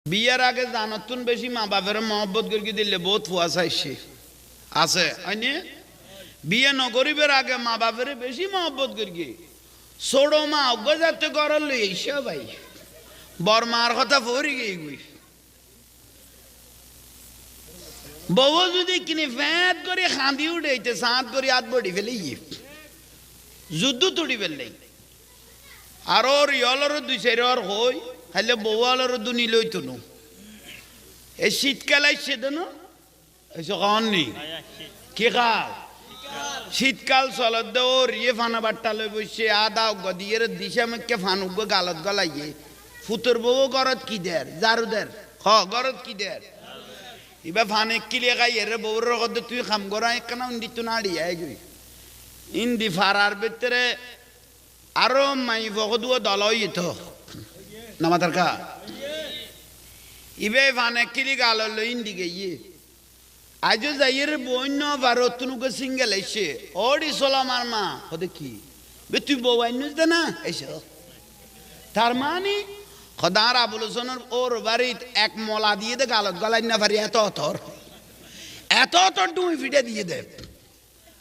বিয়ের আগে জানতুন বেশি মা বাপের মহব্বত করে দিলে বহুত ফুয়া চাইছে আছে হয়নি বিয়ে নগরিবের আগে মা বাপের বেশি মহব্বত করি ছোট মা অজ্ঞ যাতে করার লই এইসা ভাই বর মার কথা ফরি গিয়ে গুই বউ যদি কিনে ফ্যাট করে খাঁদি উঠেইতে সাঁত করে হাত বড়ি ফেলে যুদ্ধ তুড়ি ফেললে আর ওর ইয়লর দুই চার ওর হই খাইলে বউ আলোর দুনি লইতো নো এই শীতকাল আইসে তো না এসে কননি কি কাল শীতকাল চলত দে ওর ইয়ে ফানা বাট্টা লই বসে আদা গদিয়ে দিশা মেকে ফানুক গালত গলাইয়ে ফুতর বউ গরত কি দের জারু দের হ গরত কি দের এবার ফানে কিলে গাই এর বউর রকম তুই খাম করা কেন ইন্দি তো নাড়ি আইগুই ইন্দি ফারার ভিতরে আরো মাই ভগদুয়া দলই তো নামাতার কা ইবে ফানে কিলি গাল হলো ইন্দি গিয়ে আজও যাইয়ের বন্য ভারত তুনুকে সিঙ্গেল এসে ওডি সোলামার মা হতে কি বে তুই বউ আইনুস দে না এসো তার মানে খদার আবুল হোসেনের ওর বাড়িতে এক মলা দিয়ে দে গালত গলাই না পারি এত অতর ডুই ফিটে দিয়ে দে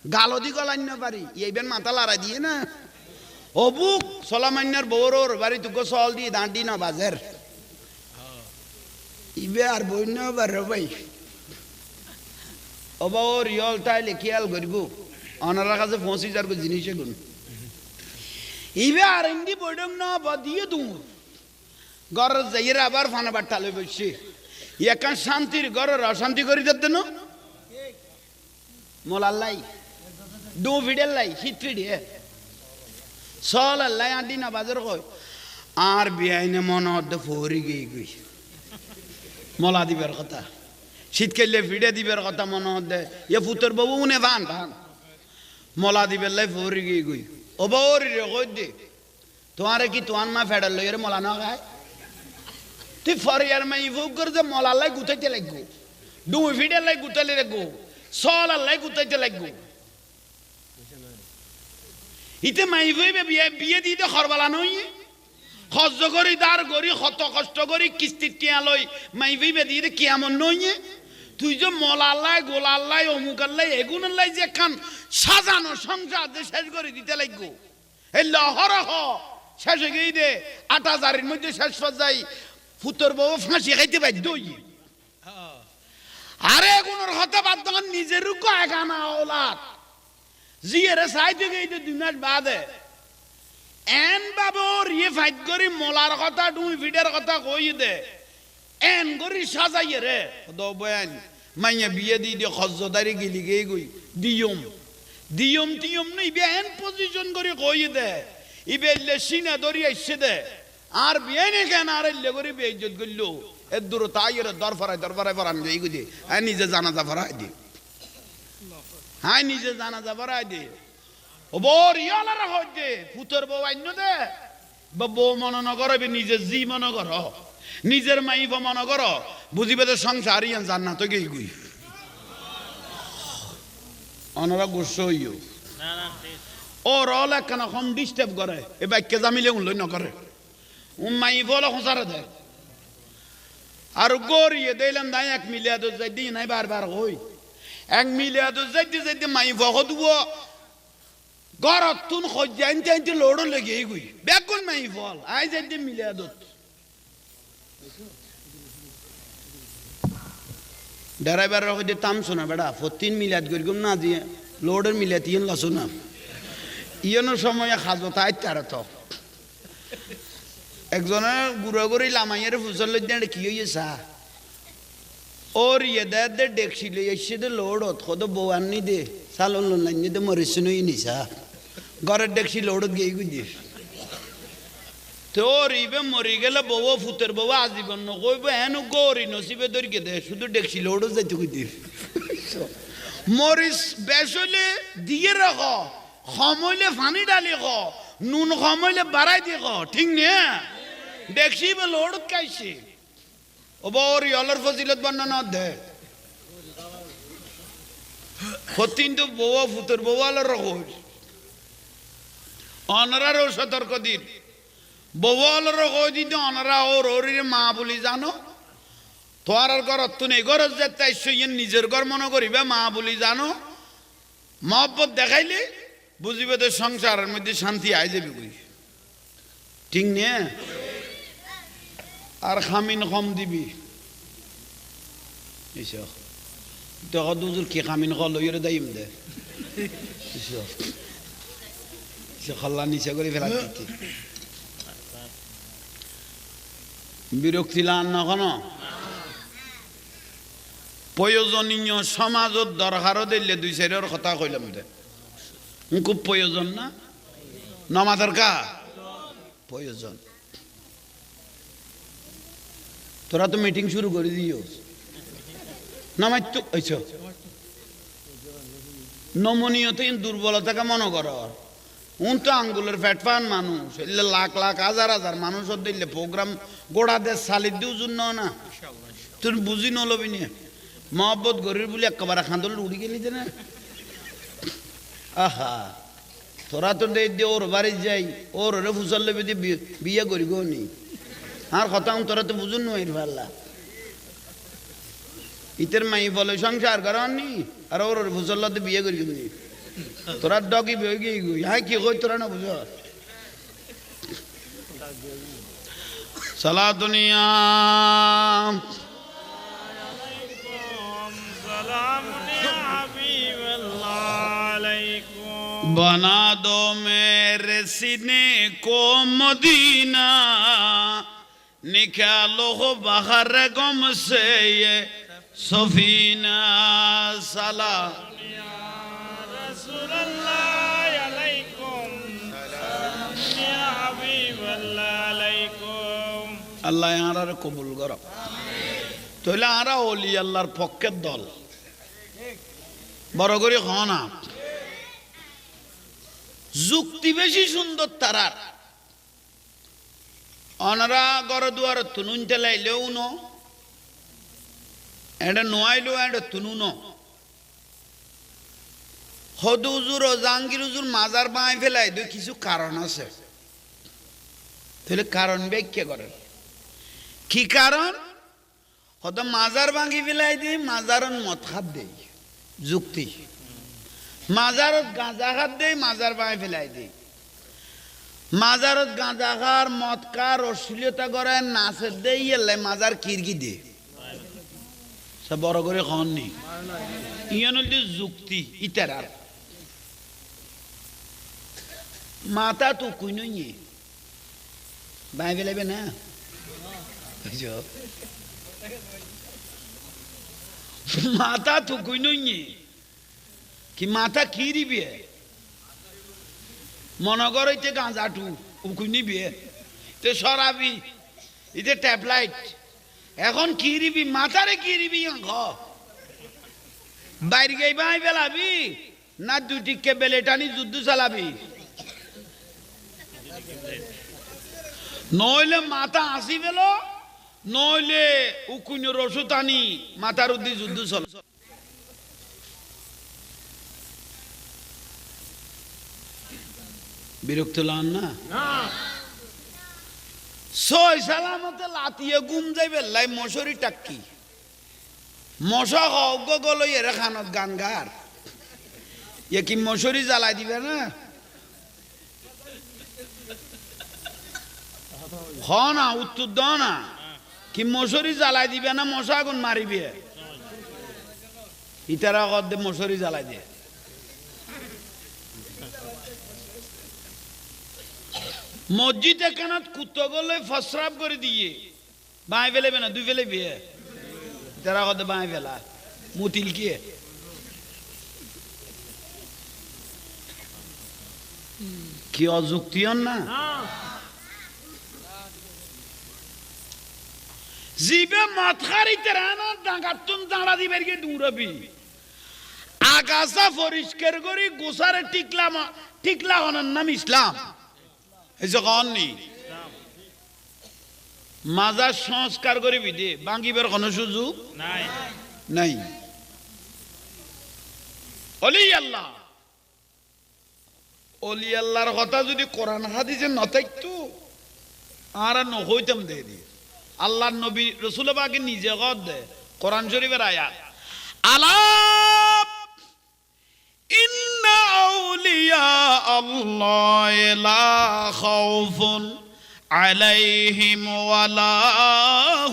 গালদি গলাই না পারি এইবেন মাথা লড়াই দিয়ে না অবুক সোলামান্যার বউর ওর বাড়ি তুকে সল দিয়ে দাঁড়ি না বাজার ইবে আর বই না পারে ভাই ওবা ওর ইয়ল তাইলে খেয়াল করিব অনার কাছে 25,000 জিনিস গুণ ইবে আর ইন্দি বইডম না বা দিয়ে দূর ঘর যাইয়ের আবার ফানা বাট্টা লই বসছে একান শান্তির ঘরের অশান্তি করি দিতে না মোলাল্লাই ডু ফিডেল লাই শীত ফিডিয়ে সল আল্লাহ আড্ডি না বাজার কই আর বিয়াইনে মনে হতে ফরি গিয়ে গই মলা দিবার কথা শীতকালে ফিডে দিবার কথা মনে হতে ইয়ে ফুতর বাবু উনে ভান মলা দিবার লাই ফরি গিয়ে গই ও বৌরি রে কই দে তোমারে কি তোমার মা ফেডাল লই রে মলা না খায় তুই ফরিয়ার মাই ভোগ করে যে মলা লাই গুতাইতে লাগবো ডু ফিডে লাই গুতাইলে লাগবো সল লাই গুতাইতে লাগবো ইতে মাই ভইবে বিয়ে দিতে খরবালা নই খরচ করি দার করি কত কষ্ট করি কিস্তির টিয়া লই মাই ভইবে দিয়ে কেমন নই তুই যে মলাল্লাই গোলাল্লাই অমুকাল্লাই এগুনাল্লাই যে খান সাজানো সংসার যে শেষ করে দিতে লাগবো এই লহরহ শেষে গিয়ে দে 8,000-এর মধ্যে শেষ পর্যায়ে ফুতর বউ ফাঁসি খাইতে বাধ্য আরে এগুনোর হতে বাধ্য নিজের গানা ওলাদ জিয়ের সাইতে গিয়ে 2 মাস বাদে এন বাবু রিয়ে ফাইট করি মলার কথা ডুই ফিডের কথা কই দে এন করি সাজাইয়ে রে দ বয়ান মাইয়া বিয়ে দিয়ে খজ্জদারি গিলি গই গই দিয়ম টিয়ম নই বে এন পজিশন করি কই দে ইবে লেসিনা দরি আইছে দে আর বিয়ে নে কেন আর এলে করি বেইজ্জত গল্লো এর দূর তাইয়ের দরফারায় ফরান গই গই আর নিজে জানাজা ফরাই দি হাই নিজে জানাজা ফরাই দি ও বর ইয়ালার হইতে ফুতর বউ আইন দে বা বউ মনে ন করবে নিজে জি মনে কর নিজের মাইফ মনে কর বুঝিবে তো সংসার ইয়ান জান্নাত গই গই অনরা গুসো হইও ও রল একখানা কম ডিস্টার্ব করে এ বাক্যে জামিলে উনলই ন করে মাইফ হলো খসারে দেয় আর গড়িয়ে দিলাম দাই 1 মিলিয়াদ যাই দিই নাই বারবার হই 1 মিলিয়াদ যাইতে মাইফ হদুব গরত তুন খজাইতে লোড় লেগে গই বেগুন মাইফ হল আই যাইতে মিলিয়াদ ড্রাইভার রকম তাম শোনা বেড়া 3 মিলিয়াদ গরগুম না দিয়ে লোডের মিলিয়াদ ইয়ন লাসো না ইয়নো সময় খাজো তাই তার তো একজনের গুড়াগুড়ি লামাইয়ের ফুসল লইতে কি হইছে ওর ইয়ে দে ডেকছি লই এসে দে লোডত কত বউ আনি দে সালন লাইনি দে মরিস নই নিসা ঘরের ডেকছি লোডত গিয়ে গুজি তোর ইবে মরি গেলে বউ ফুতের বউ আজীবন নকইব হেন গৌরি নসিবে ধরিকে দে শুধু ডেকছি লোডত যাইতে গুজি মরিস বেসলে দিয়ে রাখ খমইলে পানি ডালি খ নুন খমইলে বাড়াই দিয়ে খ ঠিক নে দেখছি লোডত কাইছে ও বর ইয়লার ফজিলত বর্ণনা দে ফতিন তো বউ ফুতের বউ আলার রকম অনারারও সতর্ক দিন বউ আলার রকম দিন অনারা ওর মা বলি জানো তোর ঘরত তো নেই, ঘরত যেতে আইসো ইয়ে নিজের ঘর মনে করিবে মা বলি জানো, মহব্বত দেখাইলে বুঝিবে তো সংসারের মধ্যে শান্তি আই যাবি কই, ঠিক নে? আর খামিন কম দিবি দেখো দুজুর কি খামিন কল লইরে দাইম দে খল্লা নিচে করে ফেলা দিতে বিরক্তি লান না কেন? প্রয়োজনীয় সমাজত দরকারও দিলে দুই সাইডের কথা কইলাম দে খুব প্রয়োজন না নামাজের কা প্রয়োজন। তোরা তো মিটিং শুরু করে দিও নামাজ তো নমনীয়তে দুর্বলতাকে মনে কর উন তো আঙ্গুলের ফ্যাটফান মানুষ এলে লাখ লাখ হাজার হাজার মানুষ দিলে প্রোগ্রাম গোড়া দেশ সালির দিও জন্য না তুই বুঝি নলবি নিয়ে মহব্বত গরির বলে একেবারে খাঁদল উড়ি গেলি যে না আহা তোরা তো দিয়ে ওর বাড়ি যাই ওর ওরে ফুসল লেবে দিয়ে বিয়ে করি গো নি আর কথা তোরা তো বুঝুন নো এর ভাল্লা ইতের মাই বলে সংসার করানি আর ওর ওর ফুসল্লাতে বিয়ে করি নি তোরা ডগি বই গিয়ে গুই হ্যাঁ কি কই তোরা না বুঝো সালা দুনিয়া बना दो मेरे सीने को मदीना निकालो बाहर गम से ये सफीना सला या रसूल अल्लाह अलैकुम या हबीब अल्लाह अलैकुम আল্লাহ ইয়ারারে কবুল করো তাহলে আরা ওলি আল্লাহর পক্ষের দল বড় করে হনা যুক্তি বেশি সুন্দর তারার অনারা গড় দুয়ার তুনুন চালাইলেও ন এটা নোয়াইলেও এটা তুনুন হদু উজুর ও জাহাঙ্গীর উজুর মাজার বাঁই ফেলাই দুই কিছু কারণ আছে তাহলে কারণ ব্যাখ্যা করেন কি কারণ হয়তো মাজার ভাঙি ফেলাই দিই মাজারন মদ খাত দেই যুক্তি মাজারত গাঁজা খাত দেই মাজার বাঁই ফেলাই দেই মাজারত গাঁজা খার মদ খার অশ্লীলতা করে নাচের দেই এলে মাজার কিরকি দে সব বড় করে খন নি ইয়ান হল যুক্তি ইতারার মাথা তো কুই নই বাঁই ফেলাইবে না মাথা তো কুই নই কি মাথা কি দিবি মনে করতে গাঁজাটু উকুই নিবি তো সরাবি এতে ট্যাবলাইট এখন কি দিবি মাথারে কি দিবি বাইরে গিয়ে বাই বেলাবি না দুটিকে বেলে টানি যুদ্ধ চালাবি নইলে মাথা আসি বেল নইলে উকুন রসু টানি মাথার উদ্দি যুদ্ধ চল বিরক্ত লান না সই সালামতে লাতিয়ে গুম যাইবে লাই মশরি টাক্কি মশা হগ গল এর খানত গান গার এ কি মশরি জ্বালাই দিবে না হ না উত্তর দাও না কি মশরি জ্বালাই দিবে না মশা আগুন মারিবে ইতারা কদ মশরি জ্বালাই দিয়ে মসজিদ এখানে কুত্তো গলে ফসরাব করে দিয়ে বাঁই ফেলেবে না দুই ফেলে বিয়ে তারা কত বাঁই ফেলা মুতিল কে কি অযুক্তি না জিবে মাথারি তেরানা ডাঙ্গাতুন দাঁড়া দিবে গিয়ে দৌড়াবি আগাছা পরিষ্কার করি গোসারে টিকলা হনার নাম ইসলাম এই যে কননি মাজার সংস্কার করে বিদে বাঙ্গিবার কোনো সুযোগ নাই নাই অলি আল্লাহ অলি আল্লাহর কথা যদি কোরআন হাদিসে ন থাকতো আর নহইতাম দে দি আল্লাহর নবী রাসূল পাকে নিজে কদ দে কোরআন শরীফের আয়াত আলা ইন্না আউলিয়া আল্লাহ লা খাউফুন আলাইহিম ওয়ালা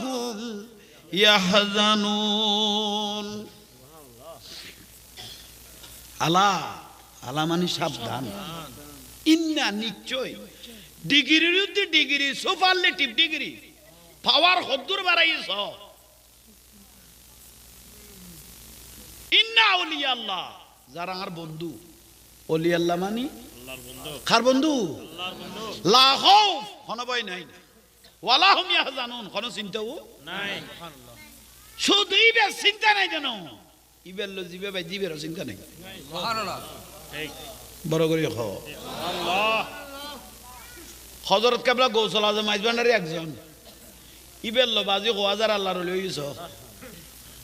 হুম ইয়াহজানুন আলা আলা মানে সাবধান ইন্না নিশ্চয় ডিগ্রির উদ্দে ডিগ্রি সুপারলেটিভ ডিগ্রি পাওয়ার কদ্দুর বাড়াইছ ইন্না আউলিয়া আল্লাহ যারা আমার বন্ধু ওলি আল্লাহ মানে আল্লাহর বন্ধু কার বন্ধু আল্লাহর বন্ধু লা খাউফ কোন ভয় নাই ওয়ালা হুম ইয়াহজানুন কোন চিন্তাও নাই সুবহানাল্লাহ শুধু ইবের চিন্তা নাই জানো ইবের লো জিবে ভাই জিবের চিন্তা নাই সুবহানাল্লাহ ঠিক বড় করে খাও আল্লাহ হযরত কেবলা গৌসুল আজম মাইজবান্ডারি একজন ইবের লো বাজি 1000 আল্লাহর ওলি হইছ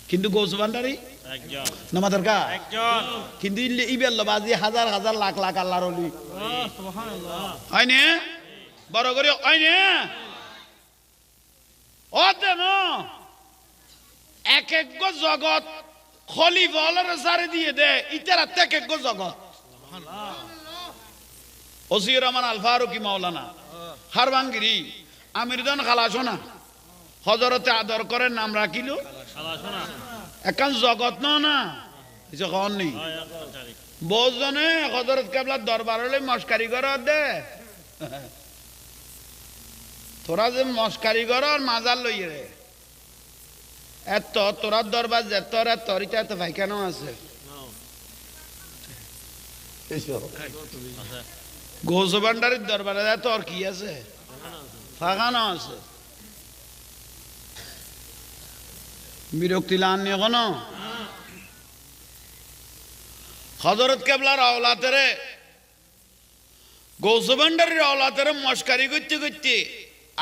কিন্তু গৌসুল ভান্ডারি একজন নামাদার কা একজন কিন্তু ইবের লো বাজি হাজার হাজার লাখ লাখ আল্লাহর ওলি সুবহানাল্লাহ আইনে বড় করে আইনে ও দেন এক এক গো জগৎ খলিফা হলের সারে দিয়ে দে ইতারা এক এক গো জগৎ সুবহানাল্লাহ ওসির রহমান আল ফারুকি মাওলানা হারবাঙ্গিরি আমিরদান খালাসোনা হযরতে আদর করেন নাম রাখিল খালাসোনা একান জগৎ না কিছু কন নেই বহুজনে হযরত কেবলার দরবার হলে মস্কারি কর দে তোরা যে মস্কারি কর মাজার লইয়ে রে এত তোরার দরবার যে তোর তরিটা এত ভাইকানো আছে গৌস ভান্ডারির দরবারে তোর কি আছে ফাঁকানো আছে বিরক্তি লান এখন হযরত কেবলার আওলাতেরে গৌস ভান্ডারির আওলাতেরে মস্কারি করতে করতে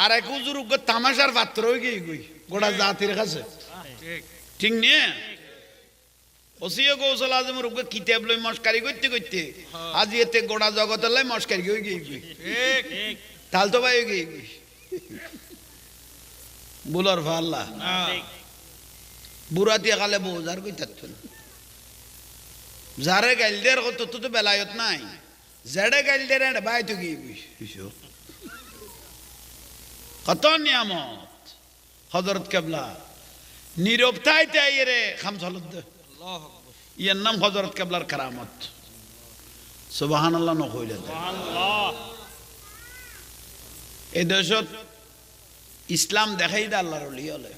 আর এক হুজুর তামাশার পাত্র হয়ে গিয়ে গই গোটা জাতির কাছে ঠিক নিয়ে ওসিও গৌসুল আজমের উপরে কিতাব লই মস্কারি করতে করতে আজ এতে গোটা জগতের লাই মস্কারি হয়ে গিয়ে গই ঠিক তাল তো ভাই গিয়ে গই বুলার ফাল্লা বুড়াতিয়া কালে বোঝার কই থাকতো না যারে গাইলদের কত তো বেলায়ত নাই জেডে গাইলদের এটা বাই তো গিয়ে গই কত নিয়ামত হযরত কেবলা নীরবতায় তাইরে খামসালুদ আল্লাহু আকবার ইয়ার নাম হযরত কেবলার কারামত সুবহানাল্লাহ ন কইলে সুবহানাল্লাহ এই দেশত ইসলাম দেখাই দে আল্লাহর ওলি হলে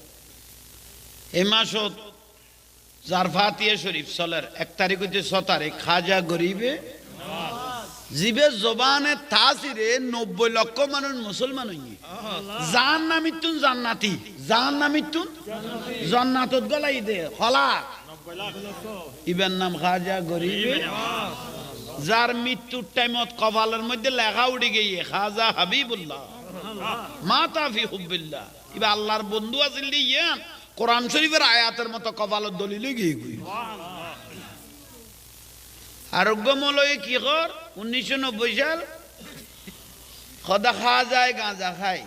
এই মাসত যার ফাতিহা শরীফ চলের 1 তারিখ হইতে 6 তারিখ খাজা গরিবে জিবে জবানে তাসিরে 90 লক্ষ মানুষ মুসলমান হইনি জাহান্নামিতুন জান্নাতি জাহান্নামিতুন জান্নাতত গলাই দে হলা 90 লাখ ইবেন নাম খাজা গরিবে যার মৃত্যুর টাইমত কপালের মধ্যে লেখা উড়ে গিয়ে খাজা হাবিবুল্লাহ মাতা ফি হুবিল্লাহ ইবা আল্লাহর বন্ধু আছিল দিয়ান কোরআন শরীফের আয়াতের মতো কপালের দলিল গিয়ে গই আরোগ্যমলয়ে কি কর 1990 সাল খদা খাওয়া যায় গাঁজা খায়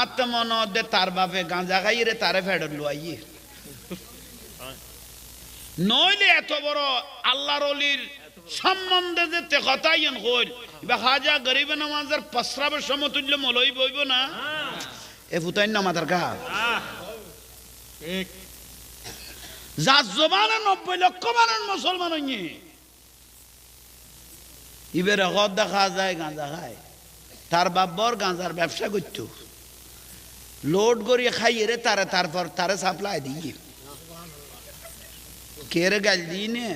আত্মন দে তার বাপে গাঁজা খাই রে তারে ফেডর লুয়াইয়ে নইলে এত বড় আল্লাহর ওলির সম্বন্ধে যে কথাইন কইল বা খাজা গরিব নামাজের প্রস্রাবের সমতুল্য মলই বইব না এ ফুতাইন নামাজের কা ঠিক যার জবানে 90 লক্ষ মানুষ মুসলমান হইনি ইবের হদ দেখা যায় গাঁজা খায় তার বাব্বর গাঁজার ব্যবসা করত লোড করিয়ে খাইয়ে রে তারে তারপর তারে সাপ্লাই দিয়ে কেরে গাল দিই নে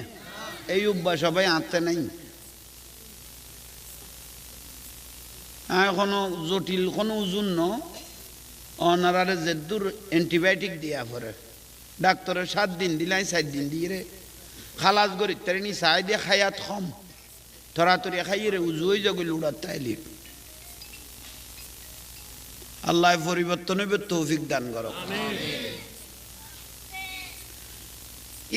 এই অভ্যাস সবাই আনতে নাই কোনো জটিল কোনো ওজন ন অনারারে যে দূর অ্যান্টিবায়োটিক দিয়া পরে ডাক্তারের 7 দিন দিলাই 4 দিন দিয়ে রে খালাস করি তার নি চাই দিয়ে খাইয়াত কম তরাতরি খাইয়ে রে উজু হয়ে যাগুলি উড়ার তাইলি আল্লাহ পরিবর্তন হইবে তৌফিক দান করো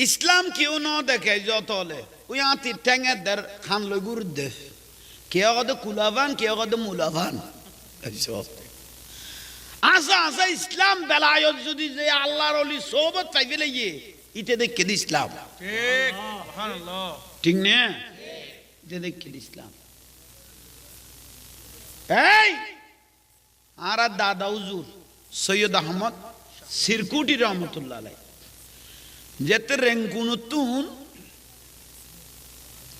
ইসলাম কেউ ন দেখে যত হলে ওই আতি ঠ্যাঙের দের খান লই গুরু দে কেউ কত কুলাভান কেউ কত মুলাভান আসা আসা ইসলাম বেলায়ত যদি যে আল্লাহর ওলি সোহবত পাইবে লাগিয়ে ইতে দেখে দি ইসলাম ঠিক সুবহানাল্লাহ ঠিক না ইতে দেখে দি ইসলাম এই আর দাদা হুজুর সৈয়দ আহমদ সিরকুটি রহমতুল্লাহ আলাইহি যেতে রেঙ্কুনুতুন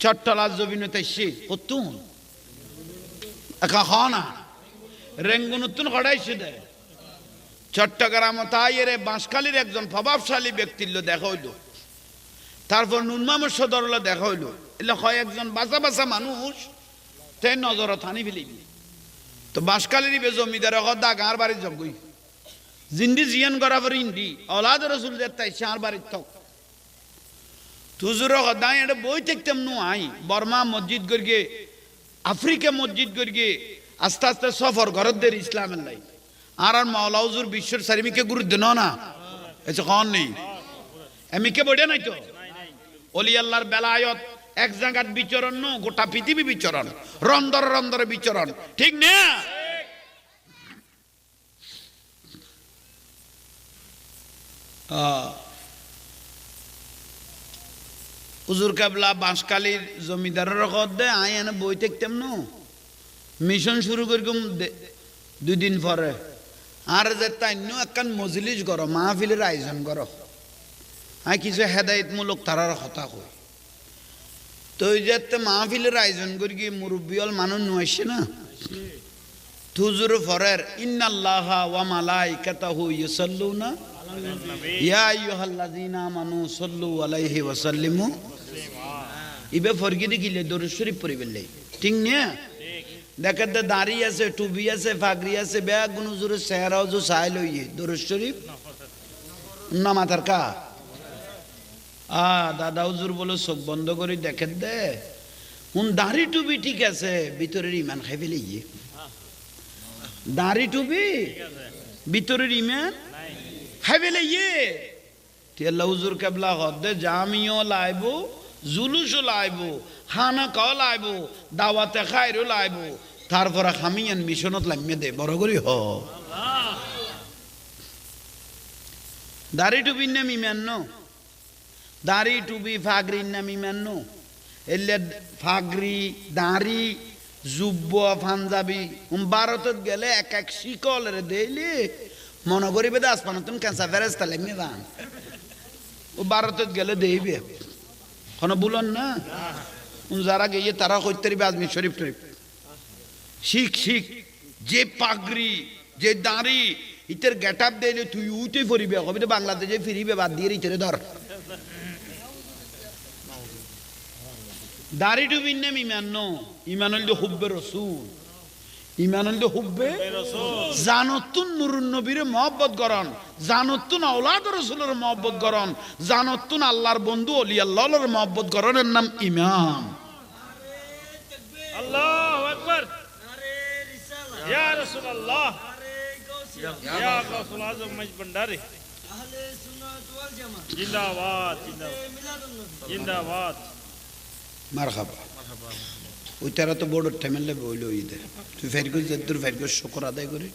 চট্টলার জবিনতে সে হতুন একা খানা রেঙ্গুনুতুন হড়াইছে দে চট্টগ্রাম তাইরে বাঁশখালীর একজন প্রভাবশালী ব্যক্তির দেখা হইল তারপর নুনমামের সদরল দেখা হইল এলে হয় একজন বাসা বাসা মানুষ তাই নজর থানি ফেলিবি তো বাঁশখালীর বে জমিদার দা গাঁর বাড়ির জগই জিন্দি জিয়ান করা পর ইন্দি অলাদ রসুল যেতাই সার বাড়ির তক তুজুর দাই এটা বই থাকতাম নু আই বর্মা মসজিদ গড়িয়ে আফ্রিকা মসজিদ গড়িয়ে আস্তে আস্তে সফর ঘরত দের ইসলামের লাই আর মাওলা হুজুর বিশ্বর সারিমিকে গুরুত্ব না এসে কন নেই এমিকে বড়ে নাই তো অলি আল্লাহর বেলায়ত এক জায়গার বিচরণ ন গোটা পৃথিবী বিচরণ রন্দর রন্দরে বিচরণ ঠিক না হুজুর কাবলা বাঁশখালীর জমিদারের রকত দে আই এনে বই থাকতাম ন মিশন শুরু করলাম 2 দিন পরে আর যে তাইন্য একখান মজলিস করো মাহফিলের আয়োজন করো আই কিছু হেদায়তমূলক তারার কথা কই তো ওই যে মাহফিলের আয়োজন করি গিয়ে মুরব্বিয়ল মানুষ নয়সে না হুজুর ফরের ইন্নাল্লাহা ওয়া মালাইকাতাহু ইউসাল্লুনা ইয়া আইয়ুহাল্লাযীনা আমানু সাল্লু আলাইহি ওয়া সাল্লিমু ইবে ফরগি দিলে দরুদ শরীফ পড়িবেলে ঠিক না দেখতে দাড়ি আছে টুপি আছে ফাগরি আছে ব্যাগ গুনুজুর চেহারাও যে চাই লইয়ে দরুদ শরীফ না মাথার কা দাদা হুজুর বলো চোখ বন্ধ করে দেখে দে কোন দাড়ি টুপি ঠিক আছে ভিতরের ইমান খাই ফেলে গিয়ে দাড়ি টুপি ভিতরের ইমান খাই ফেলে গিয়ে তেল্লা হুজুর কেবলা হদ্দে জামিও লাইবো জুলুসও লাইবো খানা কাও লাইবো দাওয়াতে খাইরও লাইবো তারপরে খামিয়ান মিশনত লামিয়ে দে বড় করি হ দাড়ি টুপির নাম ইমান ন দাড়ি টুপি ফাগরির নাম ইমান ন এলে ফাগরি দাড়ি জুব্ব পাঞ্জাবি ভারতত গেলে এক এক শিকল রে দেইলে মনে করিবে দে আসমান তুমি কেঁচা ফেরেস্তা লামিয়ে দান ও ভারতত গেলে দেইবে কোনো বলুন না যারা গিয়ে তারা করতে পারবে আজমির শরীফ টরিফ শিখ শিখ যে পাগড়ি যে দাঁড়ি ইতের গেট আপ দিলে তুই উঠে ফিরিবে কবি তো বাংলাদেশে ফিরিবে বাদ দিয়ে ইতেরে ধর দাড়ি টুবির নাম ইমান ন ইমান হল হুব্বে রসুল ইমান হল হুব্বে জানতুন নুরুন নবীর মহব্বত করন জানতুন আওলাদ রসুলের মহব্বত করন জানতুন আল্লাহর বন্ধু অলি আল্লাহর মহব্বত করনের নাম ইমান আল্লাহু আকবার ইয়া রাসূলুল্লাহ ইয়া গাউসুল আজম মজ ভন্ডারি আহলে সুন্নাত ওয়াল জামাত জিন্দাবাদ জিন্দাবাদ জিন্দাবাদ মারহাবা ওই তারা তো বড় ঠেমেলে বইল ওই দে তুই ফেরগুল যেদুর ফেরগুল শুকর আদায় করি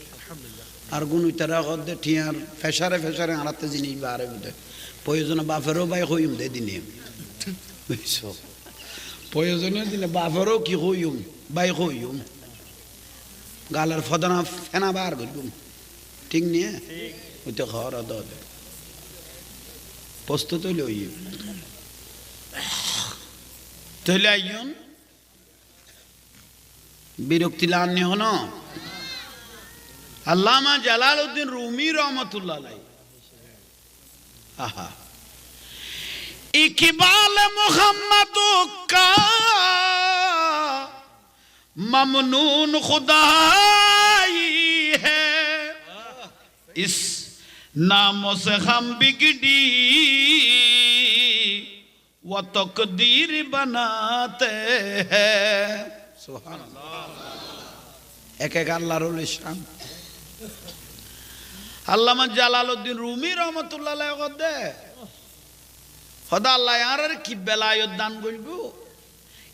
আর গুণ ওই তারা দে ঠিয়ার ফেসারে ফেসারে আড়াতে জিনিস বারে বুঝে প্রয়োজনে বাফেরও বাই হইম দে দিনে বুঝছ প্রয়োজনে দিনে বাফেরও কি হইম বাই হইম গালার ফদনা ফেনা বার করবুম ঠিক নিয়ে ওই তো খাওয়ার আদা দে প্রস্তুত হইলে ওই তাহলে আইন বিরক্তি লানি হন আল্লামা জালালউদ্দিন রুমি রহমতুল্লাহ আলাইহি আহা ইকবাল মুহাম্মদ কা ममनून खुदाई है इस नामों से हम बिगड़ी व तकदीर बनाते हैं सुभान अल्लाह एक एक अल्लाहर शान আল্লামা জালালউদ্দিন রুমি রহমতুল্লাহ আলাইহি কদে খোদা আল্লাহ আর কি বেলায়ত দান করব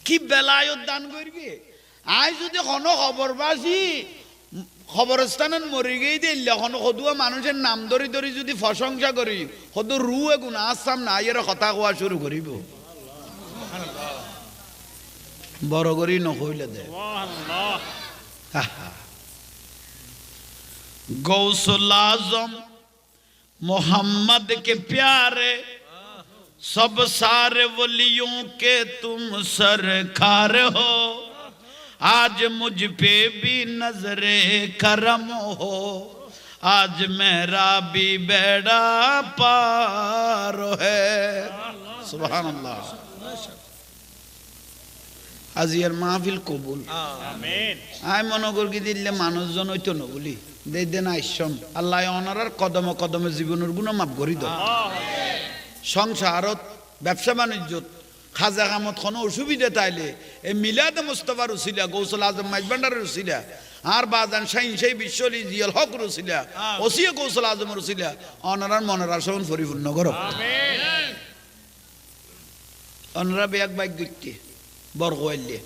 কি বেলায়ত দান করবে আই যদি কোনো খবর পাছি খবরস্থানত মরি গেই দিল এখন সদুয়া মানুষের নাম ধরি ধরি যদি প্রশংসা করি সদু রুয়ে গুণা আসাম না এর কথা কোয়া শুরু করিব বড় করি নকইলে দে गौसुल आजम मोहम्मद के प्यारे सब सारे वलियों के तुम सरकार हो आज मुझ पे भी नजरे करम हो आज मेरा भी बेड़ा पार है सुभान अल्लाह আজিয়ার মাহফিল কবুল আমিন আই মনে করি দিলে মানুষজন হইতো না বলি দে দেন আইসম আল্লাহ অনারার কদমে কদমে জীবনের গুণ মাফ করি দাও সংসারত ব্যবসা বাণিজ্যত খাজা কামত কোনো অসুবিধা তাইলে এই মিলাদে মুস্তফার উসিলা গৌসুল আজম মাইজবান্ডারের উসিলা আর বাজান শাইন সেই বিশ্বলি জিয়াল হক রসিলা ওসিয়া গৌসুল আজম রসিলা অনারার মনের আশান পরিপূর্ণ করো আমিন অনারা বেগ বাইক গইতে বরগোয়ালে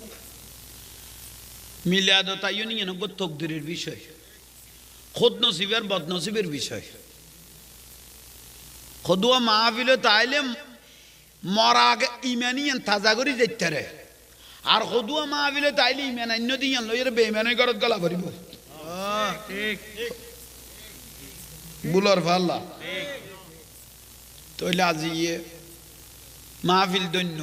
মিলাদ তাইও নিয়ে নগদ তকদিরের বিষয় খোদ নসিবের বদনসিবের বিষয় খদুয়া মাহফিল তাইলে মরা আগে ইমানিয়ান তাজা করি যাইতে রে আর খদুয়া মাহফিল তাইলে ইমান অন্য দিয়ান লইরে বেইমানের ঘরত গলা ভরিব ঠিক বুলার ফাল্লা তইলে আজি মাহফিল দৈন্য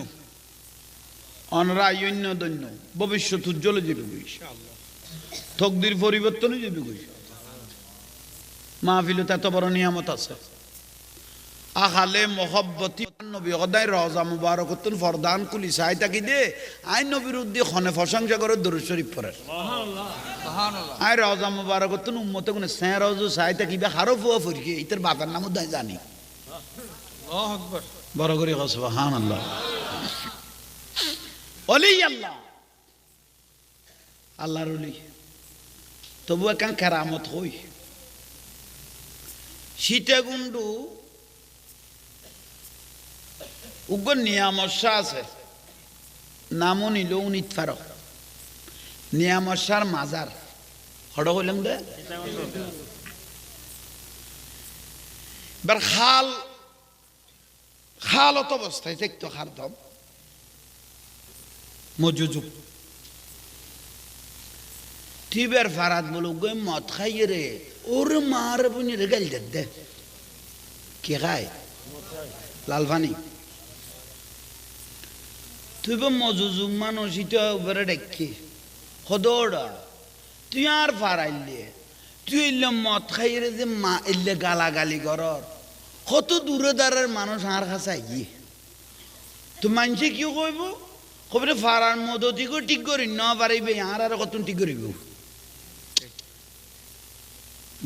অনরায়ন্য দৈন্য ভবিষ্যৎ উজ্জ্বল যাবে ইনশাআল্লাহ তকদির পরিবর্তন যাবে মাহফিলে এত বড় নিয়ামত আছে আখালে মহব্বতি নবী গদাই রওজা মুবারকতুন ফরদান কুলি সাই তাকি দে আই নবীর উদ্দি খনে প্রশংসা করে দরুদ শরীফ পড়ে সুবহানাল্লাহ সুবহানাল্লাহ আই রওজা মুবারকতুন উম্মতে কোন সে রওজু সাই তাকি বে হারফ ও ফরকি ইতার বাবার নাম দাই জানি আল্লাহু আকবার বড় করে সুবহানাল্লাহ ওলি আল্লাহ আল্লাহর ওলি তবু একান কেরামত হই সীতাকুণ্ডু উগ্র নিয়ামশা আছে নামও নিল উনিত ফার নিয়ামশার মাজার হড় হইলাম দে এবার খালত অবস্থায় দেখতো খারদম মজুজুক টিবের ফারাত বলো গই মদ খাইয়ে রে ওর মার বুনি রে গাল দে কে খায় লাল পানি তুই বা মজুজুক মানুষ ইটা উপরে দেখি হদৌড়া তুই আর ফারাইলে তুই এলে মদ খাইয়ে রে যে মা এলে গালাগালি করর কত দূরে দাঁড়ার মানুষ আর কাছে গিয়ে তো মানুষে কি কইব খবরে ফারার মদতিকে ঠিক করি না পারিবে আর কত ঠিক করিব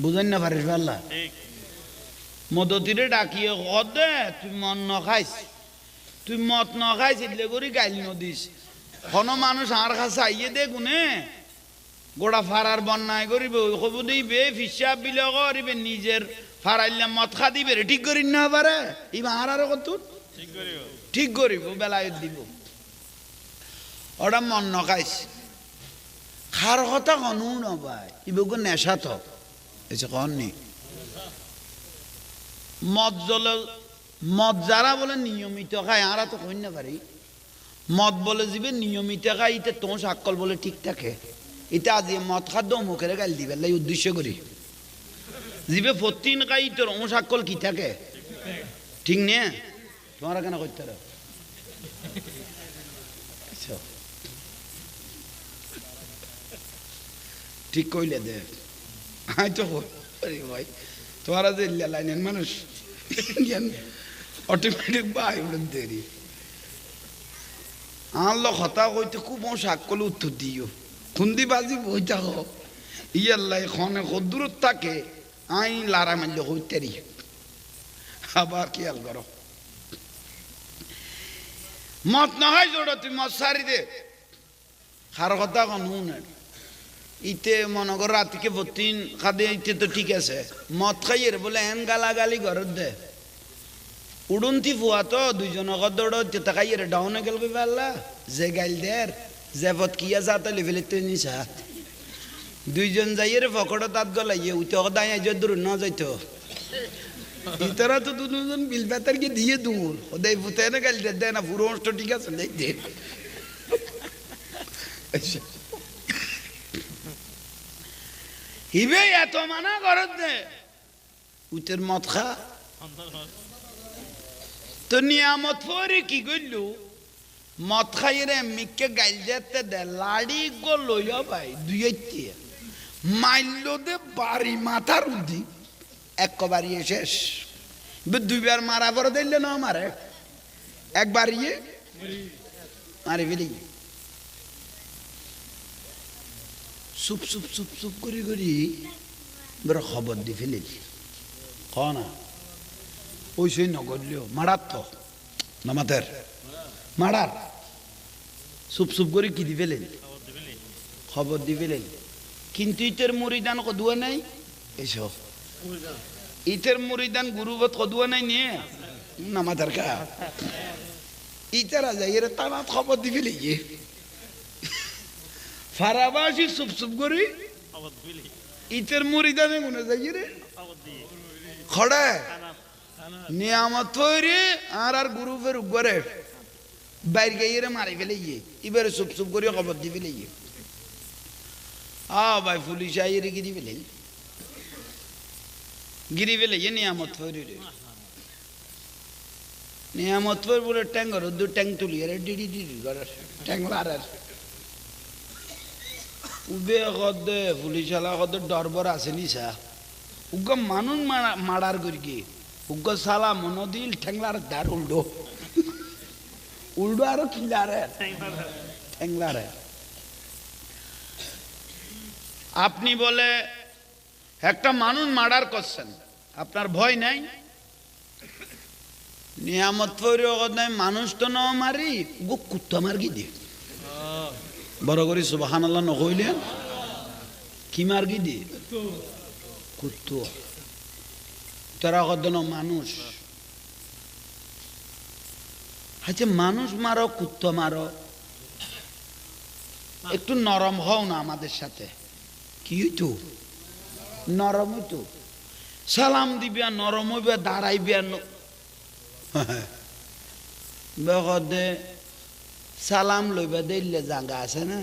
বুঝেন না পারিস পাল্লা ঠিক মদতিরে ডাকিয়ে কদে তুই মদ ন খাইস তুই মদ ন খাইস এলে করি গাইল নদিস কোনো মানুষ আর কাছে আইয়ে দে গুনে গোড়া ফারার বন্যায় করিব কব দিবে ফিসাব বিলে করিবে নিজের ফারাইলে মদ খা দিবে ঠিক করি না পারে ইবা আর কত ঠিক করিও ঠিক করিব বেলায় দিব ওটা মন নখাইস খার কথা কনু নবাই ইবগো নেশা তো এসে কননি মদ যারা বলে নিয়মিত খায় আরা তো কই না পারি মদ বলে যাবে নিয়মিত খায় ইতে তোষ আকল বলে ঠিক থাকে এটা আজ মদ খাদ্য মুখের গাল দিবে লাই উদ্দেশ্য করি জিবে প্রতিদিন খাই তোর ওষ আকল কি থাকে ঠিক নে তোমার কেন করতে পারো ঠিক কইলে দে আই তো ভাই তোরা যে লাইনের মানুষ অটোমেটিক বাই উড়ে দেরি আনলো কথা কইতে খুব সাকলে উত্তর দিও খুন্দি বাজি বই থাকো ইয়াল্লাই খনে দূরত থাকে আই লারা মারলে হইতেরি আবার খেয়াল করো মত না হয় জোড়ো তুই মত সারি দে খার কথা কোনো না ইতে মনে কর রাতিকে বতিন খাদে ইতে তো ঠিক আছে মদ খাইয়ের বলে এন গালাগালি ঘরত দে উড়ন্তি ফুয়া তো দুইজন দৌড় তেতা খাইয়ের ডাউনে গেল পারলা যে গাইল দের যে পথ কিয়া যাতে লেভেলে তুই নিছা দুইজন যাইয়ের ফকড় তাত গলাইয়ে উঠে দায় দূর না যাইতো ইতারা তো দুজন বিল বেতারকে দিয়ে দূর ওদের ফুতে না গাল দেয় না পুরো অষ্ট ঠিক আছে দেখতে হিবে এত মানা করত দে উতের মদ খা তো নিয়ামত পরে কি করলু মদ খাই রে মিকে গাইল যেতে দে লাড়ি গো লইয়া ভাই দুইতে মাইল দে বাড়ি মাথার উদ্ধি একবারই শেষ দুইবার মারা পরে দিলে না মারে একবার ইয়ে মারি ফেলি চুপ চুপ চুপ চুপ করি করি বড় খবর দি ফেলি না ওই সেই নগরলিও মারার তো নামাতের মারার চুপ চুপ করে কি দি ফেলেন খবর দি ফেলেন কিন্তু ইতের মরিদান কদুয়া নাই এসব ইতের মরিদান গুরুবত কদুয়া নাই নিয়ে নামাতের কা ইতারা যাই এর তানাত খবর দি ফেলে গিয়ে ফারাবাসী চুপ চুপ করি ইতের মরিদানে গুনে যাই রে খড়ে নিয়ামত তৈরি আর গ্রুপের উপরে বাইর গাইয়ে মারি ফেলে গিয়ে এবারে চুপ চুপ করে খবর দি ফেলে গিয়ে ভাই পুলিশ আইয়ে গিরি ফেলে গিয়ে নিয়ামত তৈরি রে নিয়ামত তৈরি বলে ট্যাঙ্গর দু ট্যাঙ্ক তুলি আরে ডিডি ডিডি করার ট্যাঙ্ক লারার উবে কদে পুলিশ আলা কদে ডরবর আছে নিসা উগ্গ মানুষ মারার করি কি উগ্গ সালা মনদিল ঠ্যাংলার দার উল্টো উল্টো আরো খিলারে ঠ্যাংলারে আপনি বলে একটা মানুষ মার্ডার করছেন আপনার ভয় নাই নিয়ামত পরে নাই মানুষ তো ন মারি গো কুত্তা মার কি দিয়ে বড় করে সুবহানাল্লাহ নকইলেন কি মার কি দিয়ে কুত্তো তারা কদন মানুষ আচ্ছা মানুষ মারো কুত্তো মারো একটু নরম হও না আমাদের সাথে কি হইতো নরম হইতো সালাম দিবিয়া নরম হইবা দাঁড়াইবিয়া বেদে সালাম লইবা দিলে জাঙ্গা আছে না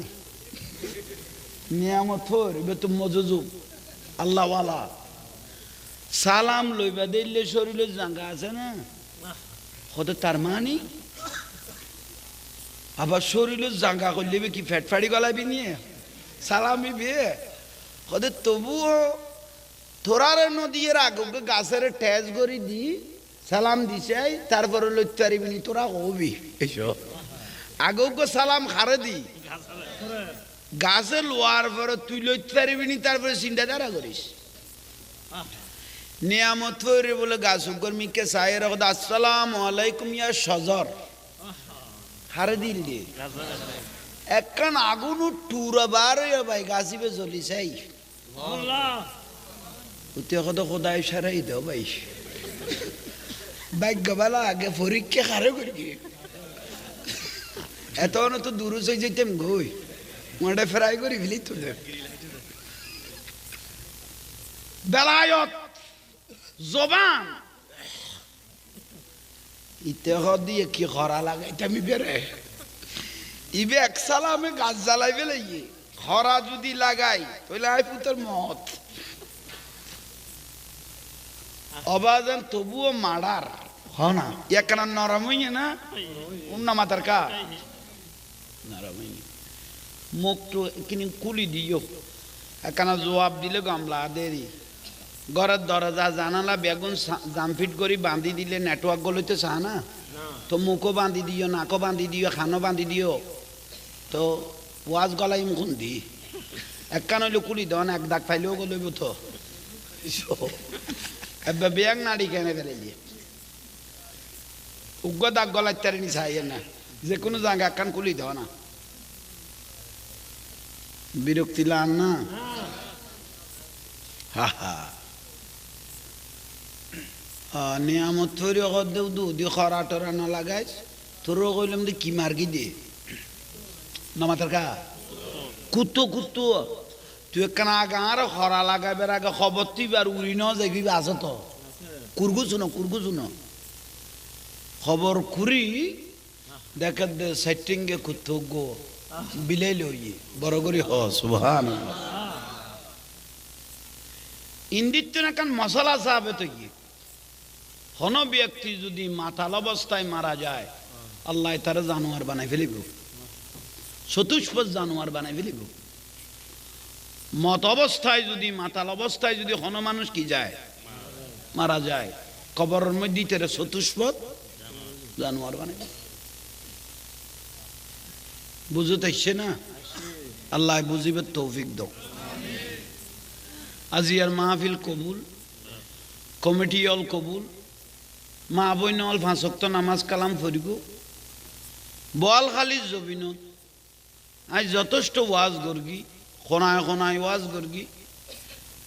নিয়ামত এবার তো মজুজুব আল্লাহওয়ালা সালাম লইবা দিলে শরীরে জাঙ্গা আছে না হতে তার মানি আবার শরীরে জাঙ্গা করলে কি ফ্যাট ফাড়ি গলাবি নিয়ে সালামি বিয়ে হতে তবুও থোড়ার নদীর আগে গাছের ঠেস করি দি সালাম দিছে তারপরে লইতে পারিবি নি তোরা হবি এসব আগেও সালাম খারে দি গাছে লোয়ার পরে তুই লইতে পারিবি নি তারপরে চিন্তা ধারা করিস নিয়ামত ফরে বলে গাছ কর্মীকে সাহের আসসালামু আলাইকুম ইয়া সজর হারে দিল দিয়ে একখান আগুন টুরবার ভাই গাছিবে জ্বলি চাই উতে কত খোদাই সারাই দাও ভাই ভাগ্যবালা আগে পরীক্ষা খারে করি এত তো দূর হয়ে যেতাম গই মোটা ফ্রাই করি ফেলি তো বেলায়ত জবান ইতে দিয়ে কি খরা লাগাইতে আমি বেড়ে ইবে এক সালামে গাছ জ্বালাই ফেলে খরা যদি লাগাই তাহলে আই পুতের মত অবাজান তবুও মারার হ না একখানা নরম হইয়ে না উন্না মাতার কা নরম হইয়ে মুখ তো কিনি কুলি দিও একখানা জবাব দিলে গামলা দেরি ঘরের দরজা জানালা বেগুন জামফিট করে বাঁধি দিলে নেটওয়ার্ক গলতে চা না তো মুখও বাঁধি দিও নাকও বাঁধি দিও খানো বাঁধি দিও তো ওয়াজ গলাই মুখ দি একখান হইলে কুলি দেওয়া না এক দাগ পাইলেও গলইব তো এবার ব্যাগ নাড়ি কেনে ফেলে উগ্র দাগ গলায় তারিনি চাই না যে কোনো জায়গা একখান কুলি দেওয়া না বিরক্তি লান না হা হা নিয়ামত থরি দেও দুধি খরা টরা না লাগাইস তোরও কইলাম যে কি মার্গি দে নামাতার কা কুত্তো কুত্তো তুই একখানা গাঁর খরা লাগাইবার আগে খবর তুইবার উড়ি ন যাইবি আছে তো কুরগু শুনো খবর কুরি দেখে দে সেটিংয়ে কুত্তগ বিলাই লই বড় করি হ সুবহানাল্লাহ ইন্দিত নাকান মশলা সাহাবে তো কি হন ব্যক্তি যদি মাতাল অবস্থায় মারা যায় আল্লাহ তার জানোয়ার বানাই ফেলিব চতুষ্পদ জানোয়ার বানাই ফেলিব মত অবস্থায় যদি মাতাল অবস্থায় যদি হন মানুষ কি যায় মারা যায় কবরের মধ্যে তার চতুষ্পদ জানোয়ার বানাই বুঝতে আসছে না আল্লাহ বুঝিবে তৌফিক দাও আজিয়ার মাহফিল কবুল কমিটি অল কবুল মা বইন অল 5 ওয়াক্ত নামাজ কালাম পড়িব বল খালি জবিনত আজ যথেষ্ট ওয়াজ গর্গি খোনায় ওয়াজ গর্গি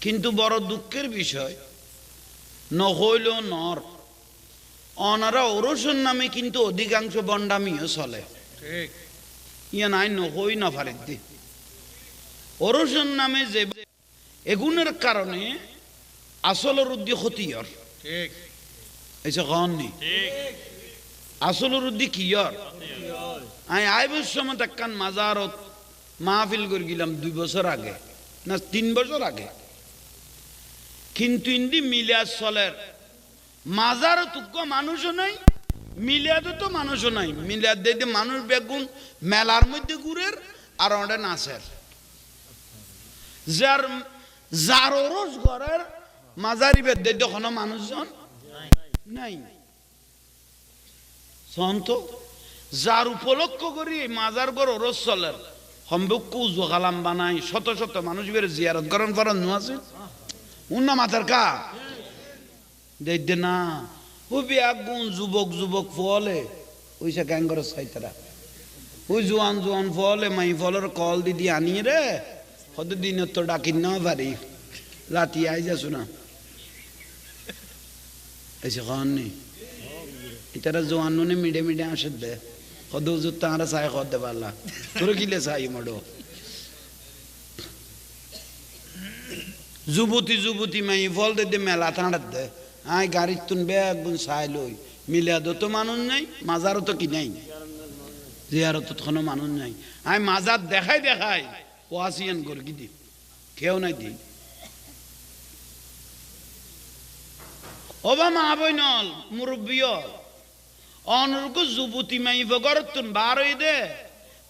কিন্তু বড় দুঃখের বিষয় নহইল নর অনারা ওরসন নামে কিন্তু অধিকাংশ বন্ডামিও চলে ঠিক ইয়া নাই নহই না ফারিদ দি ওরসন নামে যে এগুনের কারণে আসলের উদ্দি ক্ষতিয়র ঠিক এসে কননি ঠিক আসলের উদ্দি কিয়র আমি আইবর সময় একখান মাজারত মাহফিল করে গেলাম 2 বছর আগে না 3 বছর আগে কিন্তু ইন্দি মিলিয়াদ চলের মাজারত উগ্র মানুষও নাই মিলিয়াদও তো মানুষও নাই মিলিয়াদ দিতে মানুষ বেগুন মেলার মধ্যে ঘুরের আর ওটা নাচের যার ওরস ঘরের মাজারি বেদ কোনো মানুষজন নাই সন্ত যার উপলক্ষ করি মাজার ঘর ওরস চলের সম্ভব কুজ কালাম বানাই শত শত মানুষ বের জিয়ারত করেন ফরন আছে উন্না মাথার কা দেখতে না ও বেগুন যুবক ফলে ওইসা গ্যাঙ্গর সাইতারা ওই জোয়ান ফলে মাই ফলের কল দিদি আনিয়ে রে কত দিন তো ডাকি না পারি রাতি আই যাছো না এসে খান নি ইতারা জোয়ান নুনে মিডে আসে দে কত জুত তাঁরা চাই করতে পারলা তোর কিলে চাই মডো যুবতী মাই ফল দে মেলা তাঁড়াত দে আই গাড়ির তুন বেগুন চাই লই মিলিয়াদও তো মানুষ নাই মাজারও তো কি নাই জিয়ারত কোনো মানুষ নাই আই মাজার দেখাই ওয়াসিয়ান গর্গি দি কেউ নাই দি ওবা মা বইনল মুরব্বিয় অনর্গ যুবতী মাইফ গরতুন বার হই দে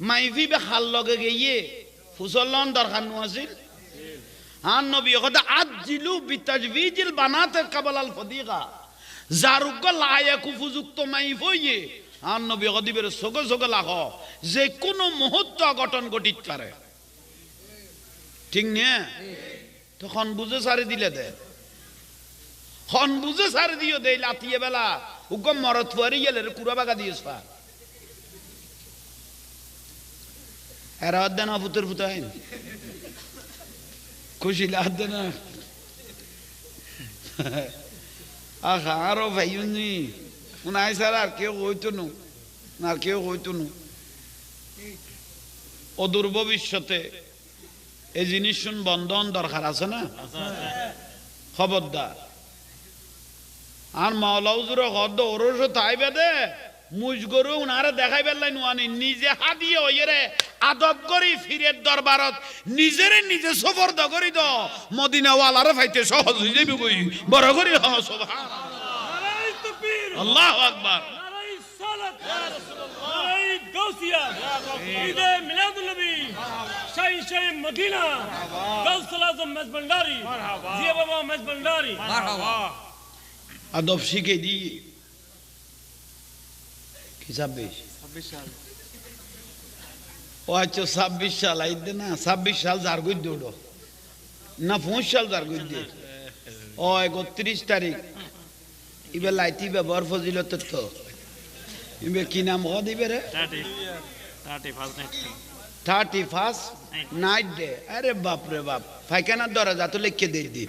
মাইফি বে খাল লগে গিয়ে ফুসলন দরকার নু আছিল আন নবী কথা আজিলু বিতাজবিজিল বানাতে কাবাল আল ফদিকা জারুক লায়াকু ফুযুক্ত মাইফ হইয়ে আন নবী গদিবের সগো লাখ যে কোন মুহূর্ত গঠন ঘটিত পারে ঠিক না তখন বুঝে সারি দিলে দে খন বুঝে সারি দিও দে লাতিয়ে বেলা উগম মরত ফুয়ারি গেলে কুড়া বাগা দিয়েছ পা এরা অদ্দান ফুতের ফুতাইন খুশি লাগবে না আহা আরো ভাইনি উনাই সারা আর কেউ হইতো না অদূর ভবিষ্যতে এই জিনিস শুন বন্ধন দরকার আছে না খবরদার আর মাওলাউজুর হদ ওরস তাই বেদে মুজ গরু উনারে দেখাই বেলাই নুয়ানি নিজে হাদিয়ে হইরে আদব করি ফিরের দরবারত নিজে সফর দ করি দ মদিনা ওয়ালারে ফাইতে সহজ হই যাবি কই বড় করি হ সুবহানাল্লাহ নারায়ে তাকবীর আল্লাহু আকবার নারায়ে সালাত ইয়া রাসূলুল্লাহ নারায়ে গাউসিয়া ঈদে মিলাদুন নবী শাই মদিনা গাউসুল আজম মেজবান্ডারি মারহাবা জিয়া বাবা মেজবান্ডারি মারহাবা আদব শিখে দি কি 26 সাল ও আচ্ছা 26 সাল আইদে না 26 সাল যার গই দৌড়ো না 5 সাল যার গই দে ও 31 তারিখ ইবে লাইতি ব্যবহার ফজিলত তো ইবে কি নাম হ দিবে রে 31 নাইট ডে আরে বাপ রে বাপ ফাইকানার দরজা তো লিখে দেই দি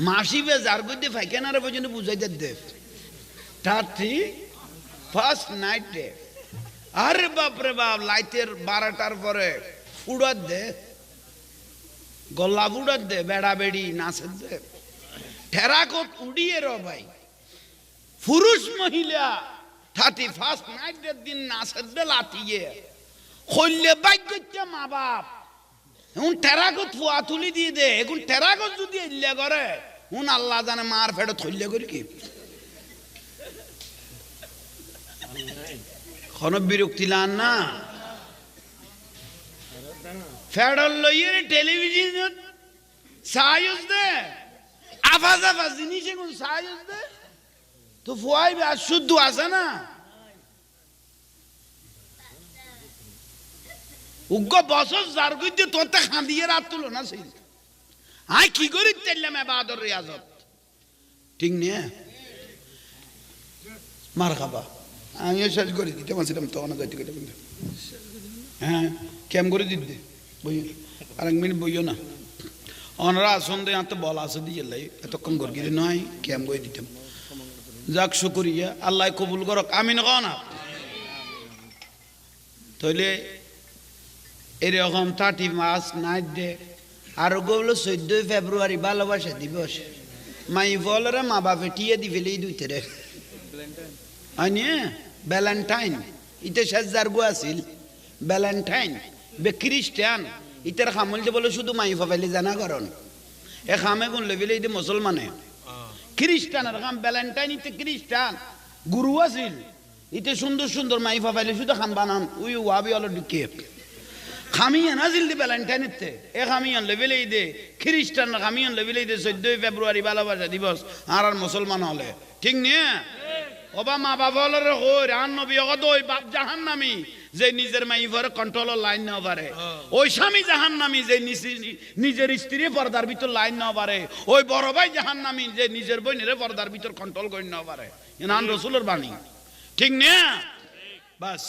মাসিবে যার গই দে ফাইকানারে পর্যন্ত বুঝাই দে 31st নাইট ডে আরে বাপ রে বাপ লাইটের 12টার পরে উড়াত দে গল্লা বুড়ার দে বেড়া বেড়ি নাচের দে ঠেরাকত উড়িয়ে র ভাই পুরুষ মহিলা 31st নাইটের দিন নাচের দে লাতিয়ে খল্লে বাইক করছে মা বাপ এখন ঠেরাকত ফুয়া তুলি দিয়ে দে এখন ঠেরাকত যদি ইল্লে করে হুন আল্লাহ জানে মার ফেটে থইলে করি কি কোন বিরক্তি লান না ফেডার লইয়ে টেলিভিশন সায়ুস দে আফাজ আফাজ জিনিস এখন সায়ুস দে তো ফুয়াই আর শুদ্ধ আছে না উগ্র বছর যার গইতে তোতে খাঁদিয়ে রাত তুলো না সেই আই কি করি তেললাম এবাদর রিয়াজত ঠিক নিয়ে মার খাবা আমিও শেষ করে দিতে পারছিলাম তখন যাইতে গেলে হ্যাঁ কেম করে দিতে বই আর 1 মিনিট বইও না অনরা আসন্দে আনতে বলা আছে দিয়ে লাই এতক্ষণ করে গিয়ে নয় কেম করে দিতাম যাক শুকরিয়া আল্লাহ কবুল করক আমিন কও না তাইলে এরকম 30 মাস নাইট ডে আর গোবলো 14 ফেব্রুয়ারি ভালোবাসা দিবস মাই বলরে মা বাপে টিয়ে দি ফেলেই দুইতে রে আনিয়ে ভ্যালেন্টাইন ইতে সাজার গো আছিল ভ্যালেন্টাইন বে খ্রিস্টান ইতার খামল যে বলে শুধু মাই ফাইলে জানা করন এ খামে গুন লেভেলে ইতে মুসলমানে খ্রিস্টানের খাম ভ্যালেন্টাইন ইতে খ্রিস্টান গুরু আছিল ইতে সুন্দর সুন্দর মাই ফাইলে শুধু খান বানান উই ওয়াবি হলো ঢুকে খামিয়ান আছিল দি ভ্যালেন্টাইন ইতে এ খামিয়ান লেভেলে ইতে খ্রিস্টান খামিয়ান লেভেলে ইতে 14 ফেব্রুয়ারি ভালোবাসা দিবস আর মুসলমান হলে ঠিক নিয়ে ওবা মা বাবা হলরে কই আর নবী কত ওই বাপ জাহান্নামী যে নিজের মাইফারে কন্ট্রোল লাইন না পারে ওই স্বামী জাহান্নামী যে নিজের স্ত্রী পর্দার ভিতর লাইন না পারে ওই বড় ভাই জাহান্নামী যে নিজের বোনের পর্দার ভিতর কন্ট্রোল করি না পারে ইনান রাসূলের বাণী ঠিক না বাস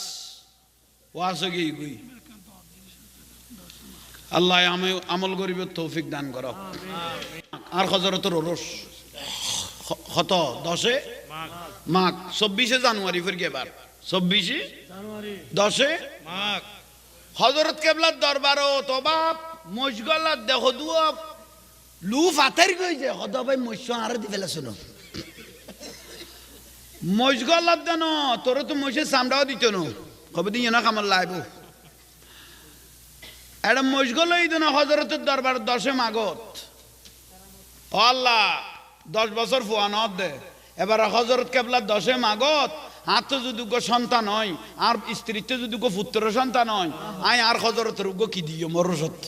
ওয়াসে গই গই আল্লাহ আমল করিবে তৌফিক দান করক আর হযরতের ওরস কত 10 মাঘ 24 জানুয়ারি ফির গে বার 24 জানুয়ারি 10 মাঘ হযরত কেবলার দরবারও তো বাপ মশগলা দেখো দুয়া লু ফাতের কই যে কত ভাই মশ আর দি ফেলা শুনো মশগলা দেন তোর তো মশে সামড়াও দিত না কবে দিন না কামল লাইব এটা মশগলই দেন হযরতের দরবার 10 মাঘত আল্লাহ 10 বছর ফুয়ানত দে এবার হযরত কেবলা 10 মাঘত হাত যদি সন্তান হয় আর স্ত্রীতে যদি পুত্র সন্তান হয় আই আর হযরতের উগ্র কি দিও মরসত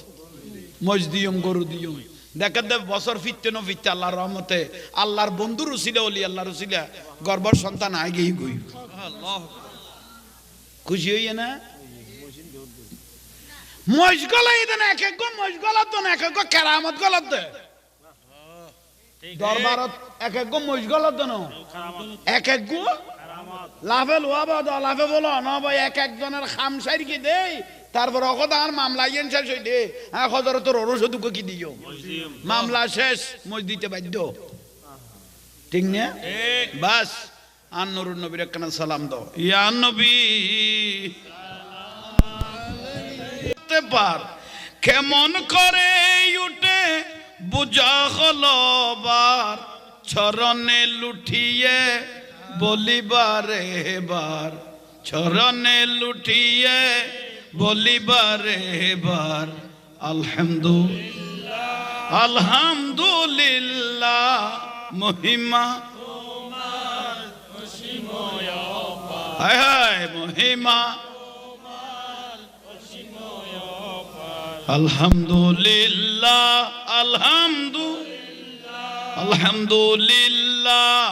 মজ দিও গরু দিও দেখা দে বছর ফিরতে ন ফিরতে আল্লাহর রহমতে আল্লাহর বন্ধু রসিলা ওলি আল্লাহ রসিলা গর্ভর সন্তান আই গেই গই খুশি হইয়ে না মজ গলাই দেন এক এক মজ গলাত দেন এক এক কেরামত গলাত দে দরবারত এক এক মজ গলাত দেন এক এক লাভে লোয়াবা দ লাভে বলো না ভাই এক একজনের খাম সাইরকে দেই তারপর অকদা আর মামলা ইয়েন শেষ হইলে হ্যাঁ হযরতের ওরস দুঃখ কি দিও মামলা শেষ মজ দিতে বাধ্য ঠিক না বাস আর নুরুন নবীর একখানা সালাম দাও ইয়া নবী পার কেমন করে উঠে বুঝা হলো বার চরণে লুঠিয়ে বলিবারে বার চরণে লুঠিয়ে বলিবারে বার আলহামদুলিল্লাহ আলহামদুলিল্লাহ মহিমা তোমার অসীময় অপার হায় হায় মহিমা তোমার অসীময় অপার আলহামদুলিল্লাহ আলহামদুলিল্লাহ আলহামদুলিল্লাহ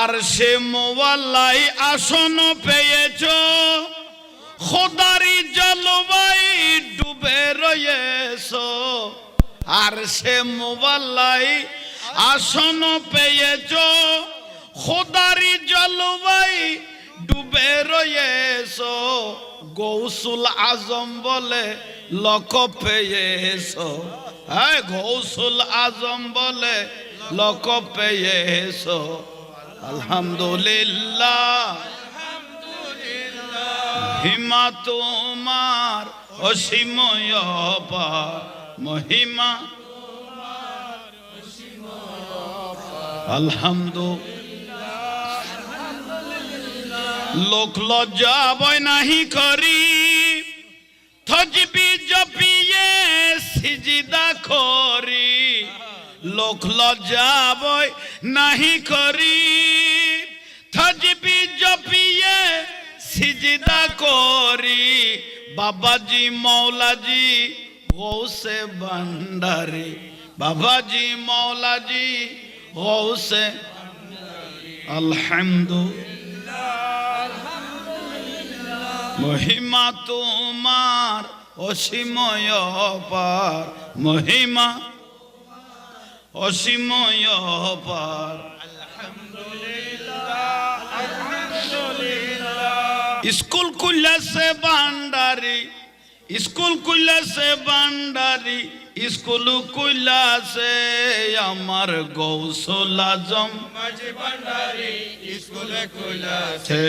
আর সে মোয়াল্লাই আসন পেয়েছো খোদারি জলবাই ডুবে রয়েছো আর সে মোয়াল্লাই আসন পেয়েছো খোদারি জলবাই ডুবে রয়েছো গৌসুল আজম বলে লক পেয়েছো হ্যাঁ গৌসুল আজম বলে লক পেয়েছো আলহামদুলিল্লাহ আলহামদুলিল্লাহ মহিমা তোমার অসীম অপার মহিমা আলহামদুলিল্লাহ লোক লজ্জা বয় নাহি করি থজবি জপিয়ে সিজদা করি লোক লজ্জা বয় নাহি করি থজবি জপিয়ে সিজদা করি বাবাজি মৌলাজি গৌসে ভান্ডারি বাবাজি মৌলাজি গৌসে আলহামদুলিল্লাহ মহিমা তোমার অসীম অপার মহিমা অসীম অপার স্কুল খুলেছে ভান্ডারি স্কুল খুলেছে ভান্ডারি স্কুল খুলেছে আমার গৌসুল আজম ভান্ডারি স্কুল খুলেছে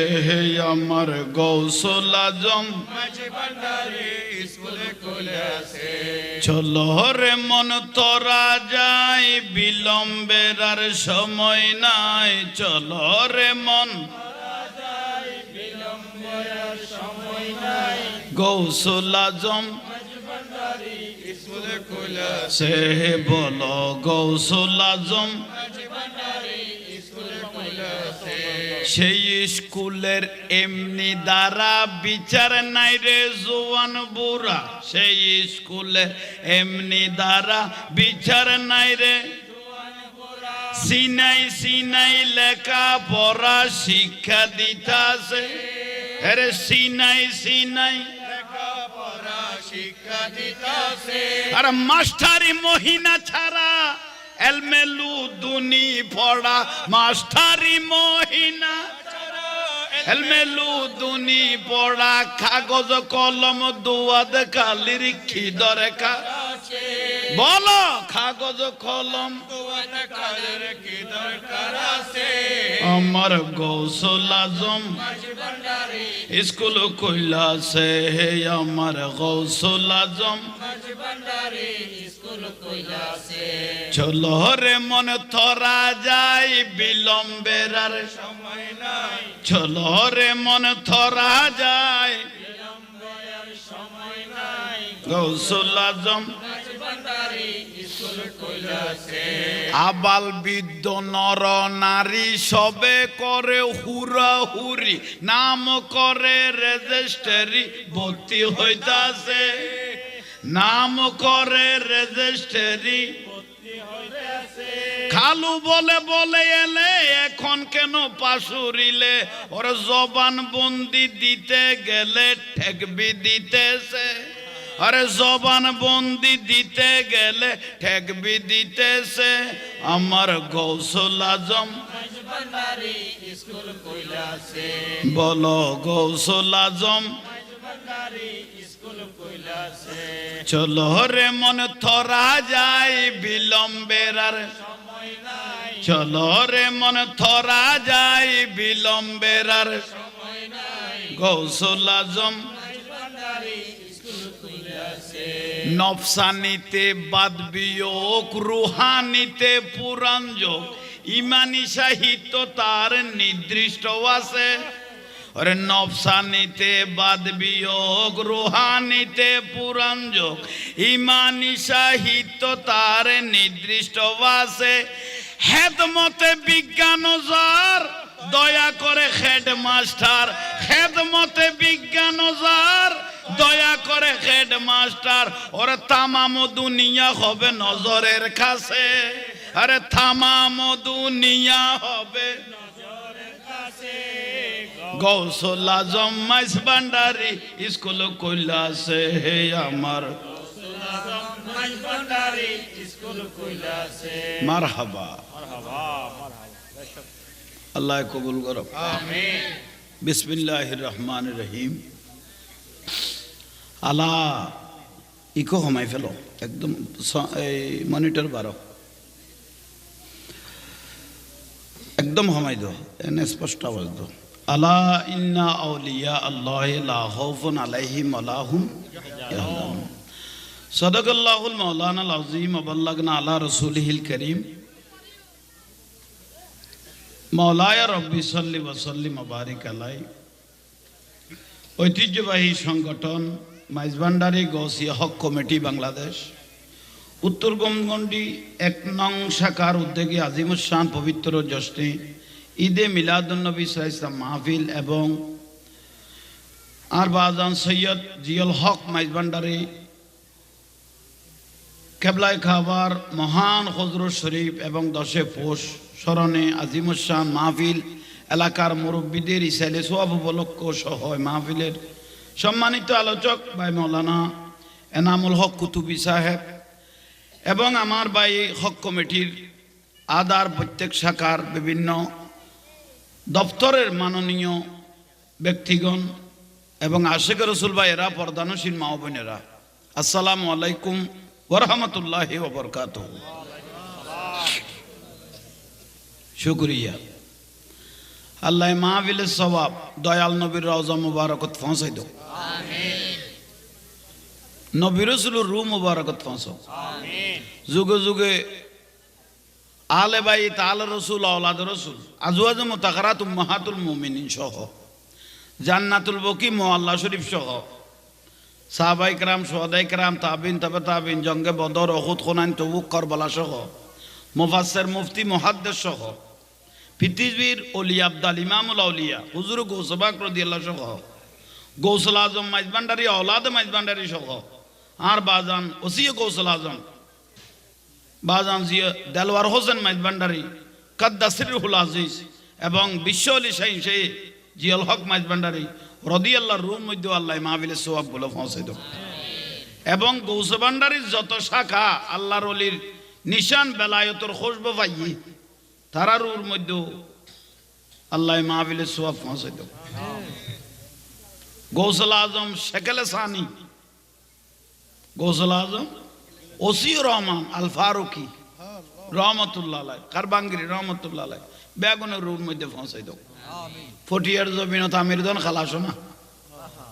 আমার গৌসুল আজম ভান্ডারি স্কুল খুলেছে চলো রে মন তোরা যাই বিলম্বের আর সময় নাই চলো রে মন গৌসুল আজম সে বলো গৌসুল আজম সেই স্কুলের এমনি দ্বারা বিচার নাই রে জোয়ান বুড়া সেই স্কুলের এমনি দ্বারা বিচার নাই রে সিনাই সিনাই লেখা পড়া শিক্ষা দিতাছে আরে সিনাই সিনাই লেখা পড়া শিক্ষা দিতাছে আর মাস্টারি মহিনা ছাড়া এলমেলু দুনি পড়া মাস্টারি মহিনা এলমেলু দুনি পড়া কাগজ কলম দুয়াদ কালির কি দরকার বলো কাগজ কলম দুয়াদ কালির কি দরকার আছে আমার গৌসুল আজম স্কুল কইলাছে হে আমার গৌসুল আজম চলো রে মন তোরা যাই বিলম্বের আর সময় নাই চলো রে মন তোরা যাই বিলম্বের আর সময় নাই গৌসুল আজম আবাল বৃদ্ধ নর নারী সবে করে হুরা হুরি নাম করে রেজিস্ট্রি ভর্তি হইতাছে নাম করে রেজিস্ট্রি খালু বলে বলে এলে এখন কেন পাশুরিলে ওর জবান বন্দি দিতে গেলে ঠেকবি দিতেছে আরে জবান বন্দি দিতে গেলে ঠেকবি দিতেছে আমার গৌসুল আজম বলো গৌসুল আজম চলো রে মন তোরা যাই বিলম্বের আর সময় নাই চলো রে মন তোরা যাই বিলম্বের আর সময় নাই গৌসুল আজম নফসানিতে বাদ বিয়োগ রুহানিতে পুরাণ যোগ ইমানি সাহিত্য তার নির্দিষ্ট আছে আরে নফসানিতে বাদ বিয়োগ রুহানিতে পুরাণ যোগ ইমানি সাহিত্য তার নির্দিষ্ট আছে হেদমতে বিজ্ঞান যার দয়া করে হেডমাস্টার হেদমতে বিজ্ঞান যার দয়া করে হেডমাস্টার ওরে তামাম দুনিয়া হবে নজরের কাছে আরে তামাম দুনিয়া হবে নজরের কাছে গৌসুল আজম মাইজ ভান্ডারি স্কুল কইলাছে হে আমার গৌসুল আজম মাইজ ভান্ডারি স্কুল কইলাছে মারহাবা মারহাবা মারহাবা আল্লাহ কবুল করো আমিন বিসমিল্লাহির রহমানির রহিম আলা ইকো হমাই ফেলো একদম মনিটর বারো একদম হমাই দো এনে স্পষ্ট আওয়াজ দো আলা ইন্না আউলিয়া আল্লাহি লা খাউফুন আলাইহিম ওয়া লা হুম ইয়াহজানুন। সাদাকাল্লাহুল মাওলানাল আযীম ওয়া বাল্লাগনা আলা রাসূলিহিল কারীম। মাওলায়া রব্বি সাল্লি ওয়া সাল্লিম ওয়া বারিক আলাইহি। ঐতিহ্যবাহী সংগঠন মাইজভান্ডারি গৌসিয়া হক কমিটি বাংলাদেশ উত্তর গোমগন্ডি ১ নং শাখার উদ্যোগে আজিমুস-শান পবিত্র জশ্নে ঈদে মিলাদুন্নবী সাল্লাল্লাহু আলাইহি ওয়াসাল্লাম মাহফিল এবং আর বাজান সৈয়দ জিয়াউল হক মাইজভান্ডারি কেবলায় খাবার মহান হযরত শরীফ এবং 10 পৌষ স্মরণে আজিমুস-শান মাহফিল এলাকার মুরব্বীদের ইসাইলে সোয়াব উপলক্ষ সহ মাহফিলের সম্মানিত আলোচক ভাই মাওলানা এনামুল হক কুতুবী সাহেব এবং আমার ভাই হক কমিটির আদার প্রত্যেক শাখার বিভিন্ন দপ্তরের মাননীয় ব্যক্তিগণ এবং আশিক রসুল ভাইয়েরা পর্দানশীল মা বোনেরা, আসসালামু আলাইকুম ওয়া রাহমাতুল্লাহি ওয়া বারাকাতুহু। শুকরিয়া আল্লাহ মাহফিলের সওয়াব দয়াল নবীর রওজা মুবারকত পৌঁছাই দাও, আমিন। নবী রাসূলের রূহ মুবারকত পৌঁছাও, আমিন। যুগে যুগে আলে বাইত আলে রাসূল আওলাদ রাসূল আজওয়াজ মুতাহহারাত উম্মাহাতুল মুমিনিন সহ জান্নাতুল বকি মুআল্লা শরীফ সহ সাহাবায়ে কেরাম শুহাদায়ে কেরাম তাবিন তাবে তাবিন জঙ্গে বদর উহুদ খুনাইন তবুক কারবালা সহ মুফাসসির মুফতি মুহাদ্দিস সহ পৃথিবীর ওলিয়া আব্দাল ইমামুল আউলিয়া হুজুর গৌসবাক রাদিয়াল্লাহু সহ গৌসুল আজম মাইজভান্ডারি আওলাদ মাইজভান্ডারি সহ আর বাজান ওসিয়ে গৌসুল আজম বাজান জিয়া দেলওয়ার হোসেন মাইজভান্ডারি কাদ্দাসিরুল আজিজ এবং বিশ্ব আলী শাহী সেই জিয়াউল হক মাইজভান্ডারি রাদিয়াল্লাহু রুম মধ্যে আল্লাহ মাহফিলের সওয়াবগুলো পৌঁছাই দাও এবং গৌসভান্ডারির যত শাখা আল্লাহর ওলির নিশান বেলায়েতের খুশবু পাইয়ে তারারুর মধ্যে আল্লাহ মাহফিলের সওয়াব পৌঁছাই দাও। গৌসুল আজম শেখেলে সানি গৌসুল আজম ওসিউর রহমান আল ফারুকি রহমতুল্লাহ আলাই কারবাঙ্গিরি রহমতুল্লাহ আলাই বেগুনের রুর মধ্যে পৌঁছাই দাও, ফটিয়ার জমিন তামির দন খালাসো না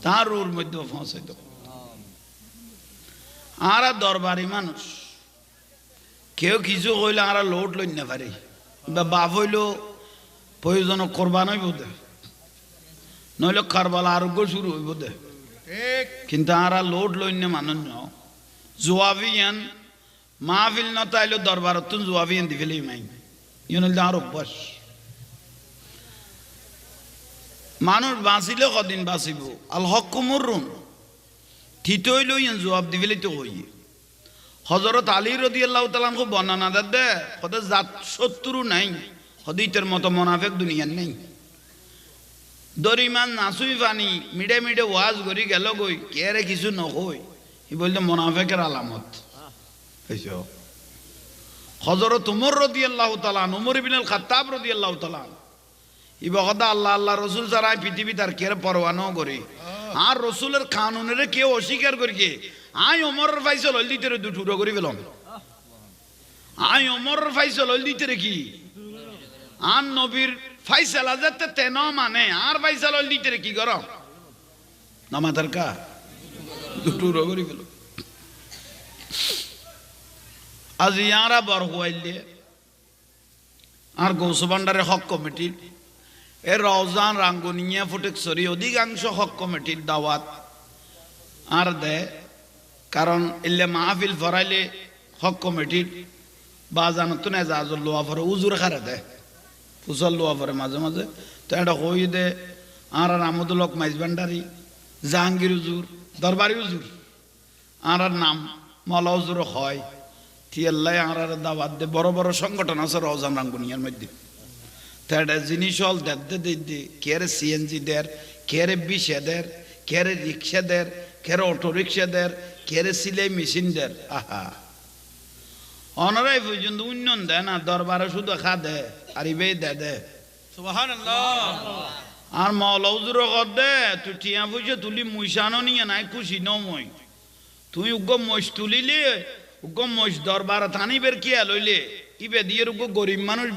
তার রুর মধ্যে পৌঁছাই দাও। আর দরবারি মানুষ কেউ কিছু কইলে আর লোড লই না পারি বা বাপ হইল প্রয়োজন কোরবান হইব দে নইলে কারবালা আরোগ্য শুরু হইব দে, কিন্তু আর লোড লই না মানুষ ন জোয়াবিয়ান মাহফিল ন তাইলে দরবারত তুন জোয়াবিয়ান দি ফেলি মাই ইউন আর অভ্যাস মানুষ বাঁচিলে কদিন বাঁচিব আল হক কুমরুন থিত হইল ইয়ান জবাব দি ফেলি তো হই। হযরত আলী রাদিয়াল্লাহু তাআলা খুব বর্ণনা দে কত জাত শত্রু নাই হদিতের মতো মুনাফিক দুনিয়ার নেই। দরিমান নাসুই ফানি মিডে মিডে ওয়াজ করি গেল গই কেরে কিছু নকই ই বলতে মুনাফিকের আলামত হইছো। হযরত উমর রাদিয়াল্লাহু তাআলা উমর ইবনে আল খাত্তাব রাদিয়াল্লাহু তাআলা ই বগদা আল্লাহ আল্লাহ রাসূল ছাড়া পৃথিবী তার কেরে পরোয়া ন করি আর রাসূলের কানুনের কেউ অস্বীকার করি কে আই ওমরের ফাইসল হল দিতে দুটুকরো করে ফেলম আই ওমরের ফাইসল হল দিতে কি আন নবীর ফাইসালা যাতে তেন মানে আর ফাইসাল হল দিতে কি কর না মাথার কা দুটুকরো করে ফেল। আজ ইয়ারা বড় হইলে আর গৌসভান্ডারের হক কমিটির এর রওজান রাঙ্গুনিয়া ফটিকছড়ি অধিকাংশ হক কমিটির দাওয়াত আর দেয়, কারণ এলে মাহফিল ফরাইলে হক কমিটির বাজানত না জাজল লোয়া ফরে উজুর খারে দেয় ফুসল লোয়া ফরে মাঝে মাঝে তো এটা হই দে আর আমদুল হক মাইজভান্ডারি জাহাঙ্গীর হুজুর দরবারি হুজুর আর নাম মলা হুজুর হয় থিয়াল্লাই আর দাওয়াত দে বড় বড় সংগঠন আছে রওজান রাঙ্গুনিয়ার মধ্যে তেটা জিনিস হল দে কেরে সিএনজি দের কেরে বিশে দের কেরে রিক্সা দের কেরে অটো রিক্সা দের কেরে সিলাই মেশিন দের আহা অনারাই পর্যন্ত উন্নয়ন দেয় না দরবারে শুধু খা দে আর ইবে দে সুবহানাল্লাহ আর মাওলা হুজুর কর দে তুই টিয়া পয়সা তুলি মুইসানো নিয়ে নাই খুশি নমই তুই উগ্র মহিষ তুলিলে উগ্র মহিষ দরবার থানিবের কি লইলে ইবে দিয়ে রুকো গরিব মানুষ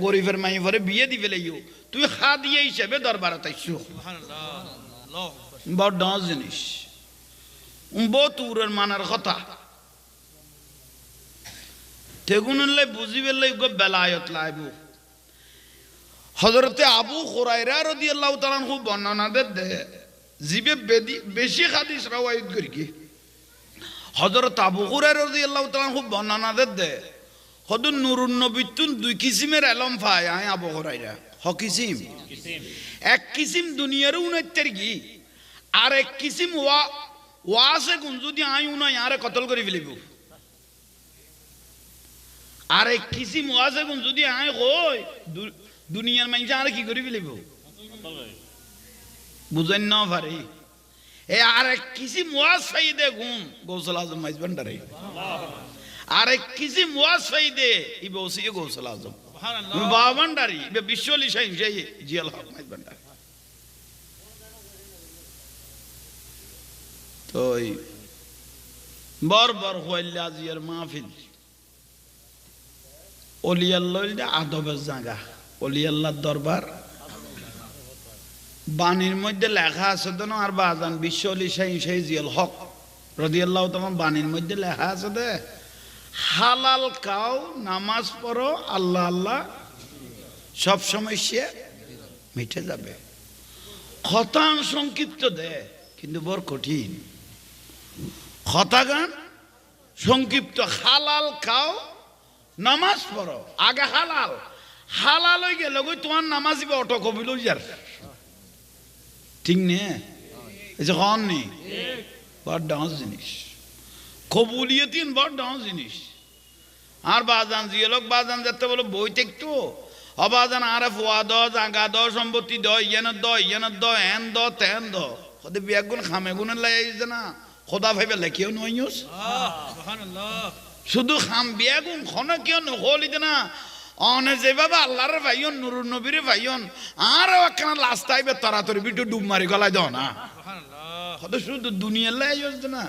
গরিবের মাই ভরে বিয়ে দিবে লাইও তুই খা দিয়ে হিসেবে দরবারত আইসু সুবহানাল্লাহ আল্লাহু আকবার বড় ডাঁস জিনিস তুরের মানার কথা তেগুনুল্লাই বুঝিবেলাই গো বেলায়ত লাইব হযরতে আবু হুরায়রা রাদিয়াল্লাহু তাআলা খুব বর্ণনা দে জিবে বেশি হাদিস রাওয়ায়াত করি কি হযরত আবু হুরায়রা রাদিয়াল্লাহু তাআলা খুব বর্ণনা দে হদু নুরুন নবিতুন দুই কিসিমের এলম পায় আয় আবু হুরায়রা হ কিসিম এক কিসিম দুনিয়ার উন্নতির কি আর এক কিসিম ওয়াসে গুণ যদি আই উনাই আরে কতল করে ফেলিব আর এক কিসিম ওয়াসে গুণ যদি আই কই দুনিয়ার মানুষ আর কি করে ফেলিব বুঝেন না পারে এ আর এক কিসিম ওয়াজ ফাইদে গুণ গৌসল আজম মাইজ ভান্ডারে আর এক কিসিম ওয়াজ ফাইদে ই বসিয়ে গৌসল আজম সুবহানাল্লাহ বাবা ভান্ডারি বিশ্বলি শাইন শাই জিয়াল হক মাইজ ভান্ডারি তো বর হইলা জিয়ার মাহফিল অলিয়াল্লাহ আদবের জায়গা অলিয়াল্লাহর দরবার বাণীর মধ্যে লেখা আছে তো আর বাজান বিশ্বলি শাইন শাই জিয়াল হক রাদিয়াল্লাহু তাআলা বাণীর মধ্যে লেখা আছে দে হালাল খাও নামাজ পড়ো আল্লাহ আল্লাহ সব সমস্যা মিটে যাবে কথা সংক্ষিপ্ত দে কিন্তু বড় কঠিন কথা গান সংক্ষিপ্ত হালাল খাও নামাজ পড়ো আগে হালাল হালাল হয়ে গেল গই তোমার নামাজ দিবে অটো কবিল যার ঠিক নে এই যে হন নি বড় ডান্স জিনিস কবুলিয়তিন বড় ডান্স জিনিস আর বাজান জিয়ে লোক বাজান যাতে বলো বই দেখতো অবাজান আর ফুয়া দ জাগা দ সম্পত্তি দ ইয়েন দ এন দ তেন দ ওদের বিয়াগুন খামে গুণের লাই না খোদা ভাইবে লেখিও নইস সুবহানাল্লাহ শুধু খাম বিয়াগুন খন কেউ নহলি না অনে যেভাবে আল্লাহর ভাইয়ন নুরুন নবীর ভাইয়ন আর একখানা লাস্ট আইবে তাড়াতাড়ি বিটু ডুব মারি গলায় দাও না সুবহানাল্লাহ কত শুধু দুনিয়ার লাই না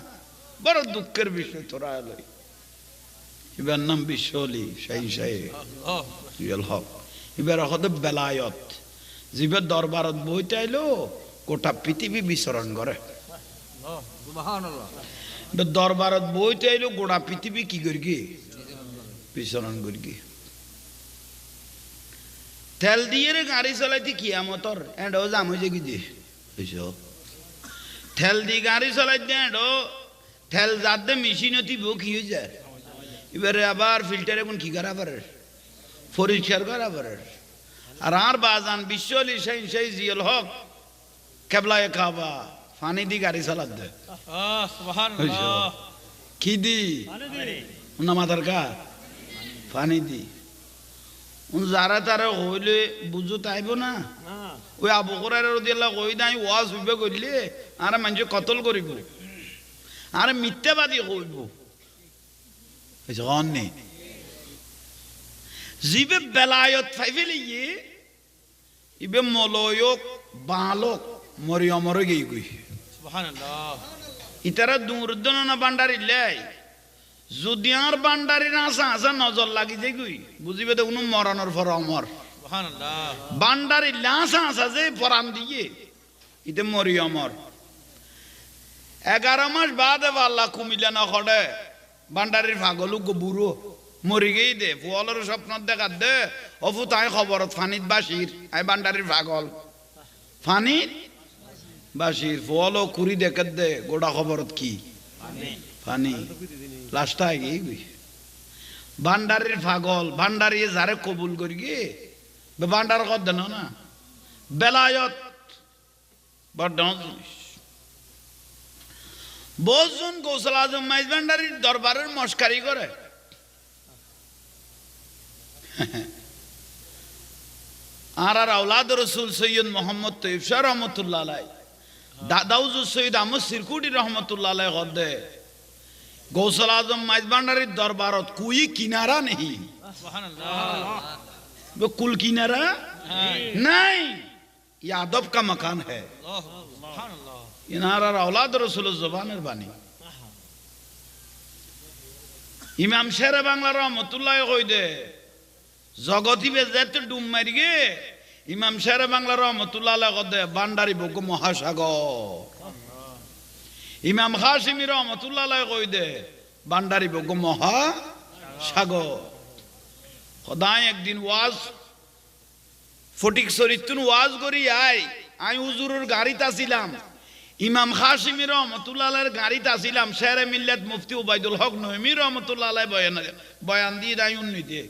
বড় দুঃখের বিষয় তোরা এলাই এবার নাম বিশ্বলি শাহী শাহী আল্লাহ রিয়াল হক এবার হতে বেলায়ত জীবের দরবারত বইতে আইলো গোটা পৃথিবী বিচরণ করে সুবহানাল্লাহ দরবারত বইতে আইলো গোটা পৃথিবী কি করি কি বিচরণ করি কি তেল দিয়ে গাড়ি চলাইতে কিয়ামতর এন্ড ও জাম হয়েছে কি যে বুঝছো তেল দিয়ে গাড়ি চালাইতে এন্ড তেল যাতে মেশিন অতিব কি হয়ে যায় এবারে আবার ফিল্টার এখন কি করা পারে পরিষ্কার করা পারে আর বাজান বিশ্বলি শাইন শাই জিয়াল হক কেবলায় খাবা পানি দি গাড়ি চালাত দে সুবহানাল্লাহ কি দি না মাথার কা পানি দি যারা তারা হইলে বুঝো তাইব না ওই আবু হুরায়রা রাদিয়াল্লাহু কই নাই ওয়াজ হইবে কইলে আর মানুষ কতল করিব আর মিথ্যাবাদী হইব এই জন্যে জিবে বেলায়ত ফাইবেলে ইবে মলয়ক বালক মরিয়মর গই গই সুবহানাল্লাহ ইতারা দুর্দন না বান্ডারি লাই যদি আর বান্ডারি না আসা নজর লাগি যাই গই বুঝিবে তো কোনো মরণের পর অমর সুবহানাল্লাহ বান্ডারি লাসা আসা যে পরান দিয়ে ইতে মরিয়মর 11 মাস বাদে আল্লাহ কুমিল্লা না খড়ে বান্ডারির পাগলু বুড়ো মরি গেই দে ফুয়ালের স্বপ্ন দেখা দে অফু তাই খবরত ফানিত বাসির আই বান্ডারির পাগল ফানিত বাসির ফুয়ালো কুড়ি দেখে দে গোটা খবরত কি ফানি লাস্টা গিয়ে ভান্ডারির পাগল ভান্ডারি যারে কবুল করি গে ভান্ডার কর দেন না বেলায়ত বড় বহুজন গৌসল আজম মাইজ ভান্ডারির দরবারের মস্কারি করে আর আওলাদ রসুল সৈয়দ মোহাম্মদ তৈব শাহ রহমতুল্লাহ আলাই দাউজুল সৈয়দ আহমদ সিরকুটি রহমতুল্লাহ আলাই গদ্দে গৌসল আজম মাইজ ভান্ডারির দরবারত কুই কিনারা নেই वो कुल किनारा नहीं ये अदब का मकान है इनारा औलाद रसूल ज़बान बानी ইমাম শেরে বাংলা রহমতুল্লাহ কই দে জগতি বেজে ডুম মারি গে ইমাম শেরে বাংলা রহমতুল্লাহ কই দে বান্ডারি বকু মহাসাগর ইমাম হাশিমি রহমতুল্লাহ কই দে বান্ডারি বকু মহাসাগর খোদায় একদিন ওয়াজ ফটিক শরীফতুন ওয়াজ করি আই হুজুরের গাড়িতে ছিলাম ইমাম হাশিমি রহমতুল্লাহের গাড়িতে ছিলাম শেরে মিল্লাত মুফতি উবাইদুল হক নহিমি রহমতুল্লাহ বয়ান দিয়ে দাই উন্নতি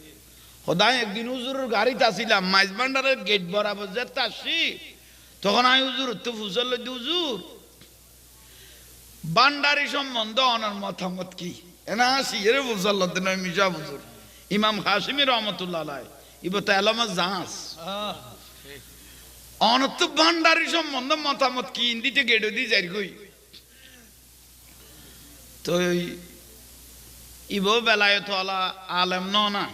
খোদায় একদিন হুজুরের গাড়িতে ছিলাম মাইজ ভান্ডারের গেট বরাবর যেতে আসছি তখন আই হুজুর তো ফুসল হুজুর বান্ডারি সম্বন্ধে অনার মতামত কি এনা আসি এর ফুসল মিশা হুজুর ইমাম হাশিমি রহমতুল্লাহ ইবত আলামা জাঁস অনত ভান্ডারি সম্বন্ধে মতামত কি ইন্দিতে গেড়ে দিয়ে যাই কই তো ইব বেলায়ত আলেম না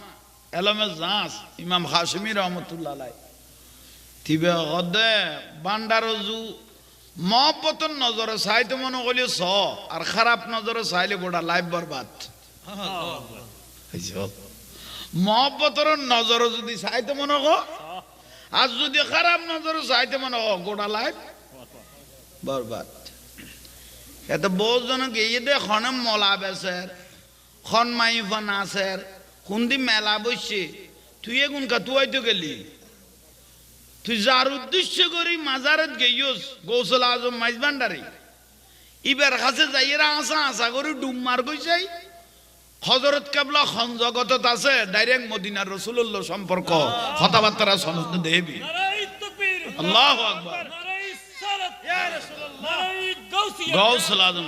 এলমে জাঁস ইমাম হাশিমি রহমতুল্লাহ তিবে গদে ভান্ডারজু মহব্বতর নজরে চাইতে মনে করলে স আর খারাপ নজরে চাইলে গোটা লাইফ বরবাদ মহব্বতর নজরে যদি চাইতে মনে কর আর যদি খারাপ নজরে চাইতে মনে কর গোটা লাইফ বরবাদ এত বহুত জন গিয়ে দে খনে মলা বেসের খন মাইফা নাচের খুন্দি মেলা বসছে তুই এগুন কা তুই তো গেলি তুই যার উদ্দেশ্য করি মাজারত গেইস গৌসল আজম মাইজ ভান্ডারি ইবার কাছে যাইয়েরা আসা আসা করে ডুম মার গইছাই হযরত কেবলা খন জগতত আছে ডাইরেক্ট মদিনার রাসূলুল্লাহ সম্পর্ক কথাবার্তা সনদ দেবি আল্লাহু আকবার ইয়া রাসূলুল্লাহ গৌসল আজম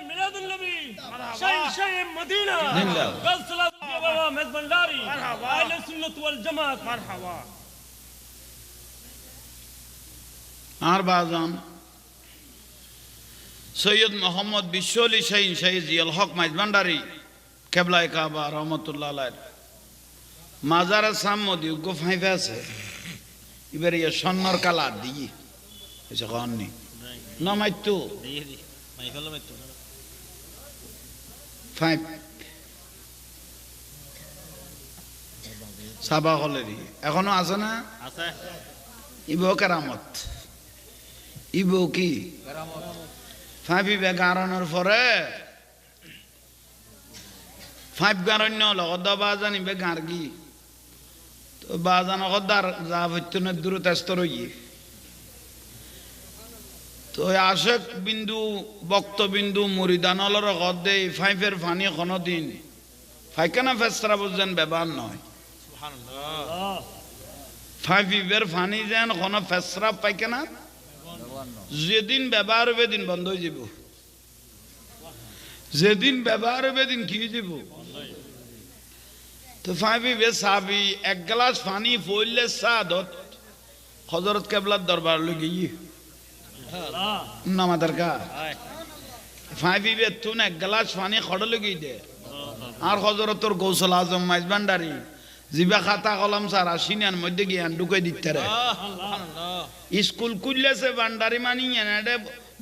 মিলাদুন নবী শাই মদিনা গৌসল আজম বাবা মাইজ ভান্ডারি আহলে সুন্নাত ওয়াল জামাত মারহাবা আর বাজান সৈয়দ মোহাম্মদ বিশ্বলি শাহীন শাহী জিয়াল হক মাইজ ভান্ডারি কেবলায় কাবা রহমতুল্লাহ আলাইহির মাজারের সামনে দিয়ে গোফাইফে আছে এবারে স্বর্ণর কালা দিয়ে এসে কননি না মাইতো ফাইভ সাবা হলেরই এখনো আছে না ইবো কেরামত ইবো কি ফাইভি বেগারণের পরে ফাইভ গারণ্য লগত বাজান ইবে গার্গি তো বাজান অকদার যা হইতনের দূরত স্তর ইয়ে তো আশেক বিন্দু বক্ত বিন্দু মুরিদানলর গদে ফাইভের ফানি কোনো দিন ফাইকানা ফেসরা বুঝছেন ব্যবহার নয় ফাইভের ফানি যেন কোনো ফেসরা পাইকানা যেদিন ব্যবহার হবে দিন বন্ধ হয়ে যাব যেদিন ব্যবহার হবে দিন কি যাব তো ফাইভে সাবি এক গ্লাস পানি ফইলে সাদত হযরত কেবলার দরবার লই গিয়ে নামাদার কা ফাইভে তুন এক গ্লাস পানি খড় লই দে আর হযরতর গৌসল আজম মাইজ ভান্ডারি জিবা খাতা কলম সারা সিনার মধ্যে গিয়ে ঢুকাই দিতে রে স্কুল খুললেছে ভান্ডারি মানি এনে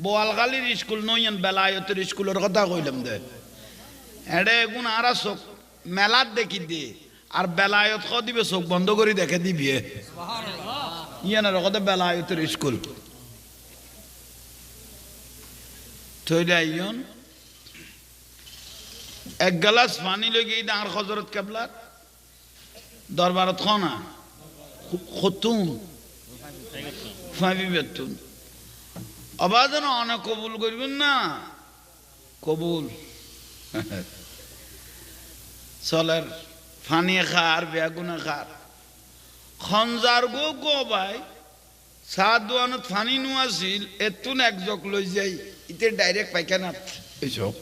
বোয়ালখালীর স্কুল নইয়েন বেলায়তের স্কুলের কথা কইলাম দে এডে এগুন আর চোখ মেলাত দেখি দে আর বেলায়ত খ দিবে চোখ বন্ধ করে দেখে দিবি ইয়ানের কথা বেলায়তের স্কুল থইলে আইয়ন এক গ্লাস পানি লগে আর হযরত কেবলার দরবারত খনা খতুম ফাইভি বেতুন আবাজন অনেক কবুল করবেন না কবুল চলের ফানি খার বেগুনে খার খঞ্জার গো গো ভাই সাত দোয়ানত ফানি নু আছিল এতুন এক জক লই যাই ইতে ডাইরেক্ট পাইখানা এইসব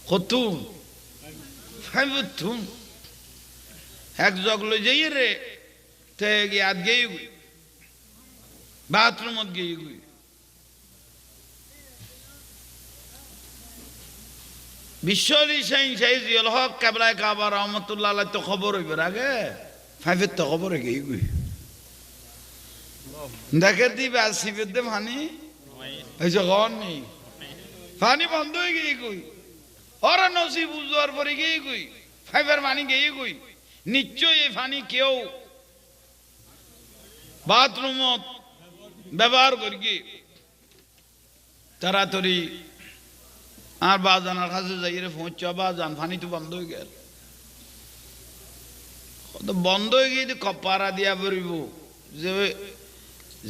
খতুম ফাইভুন এক জগ লই যাই রে তে গিয়াত গেই বাথরুমত গেই গুই বিশ্বলি শাহীন শাহী জিয়াল হক কেবলায় কাবা রহমতুল্লাহ আলাইহি তো খবর হইবার আগে ফাইভের তো খবর গেই গুই দেখে দিবে আসিবে দে ফানি এই যে গন নেই ফানি বন্ধ হয়ে গেই গুই ওরা নসিব উজোয়ার পরে গিয়ে গই ফাইবার পানি গিয়ে গই নিশ্চয় এই পানি কেউ বাথরুমত ব্যবহার করি কি তাড়াতাড়ি আর বাজানার কাছে যাই রে পৌঁছা বাজান পানি তো বন্ধ হয়ে গেল বন্ধ হয়ে গিয়ে কপারা দিয়া পড়িব যে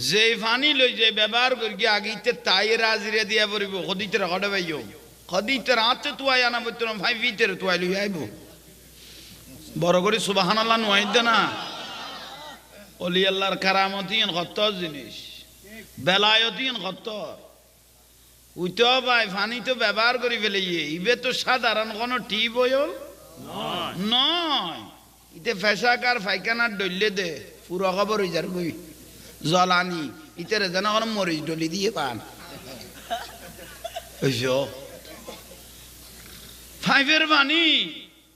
যে পানি লই যে ব্যবহার করি আগিতে তাই রাজিরে দিয়া পড়িব সদিতে হডে পাইও সদিতে রাতে তুয়াই আনা বইতে ভাই ভিতরে তুয়াই লই আইব বড় করে সুবহানাল্লাহ নুয়াইদ না অলি আল্লাহর কারামতিন কত জিনিস বেলায়তিন কত উইতো ভাই পানি তো ব্যবহার করি ফেলে ইবে তো সাধারণ কোনো টিপ হইল নয় ইতে ফেসাকার ফাইকানার ডলে দে পুরো খবর হয়ে যার কই জলানি ইতে যেন কোনো মরিচ ডলি দিয়ে পান ফাইভের পানি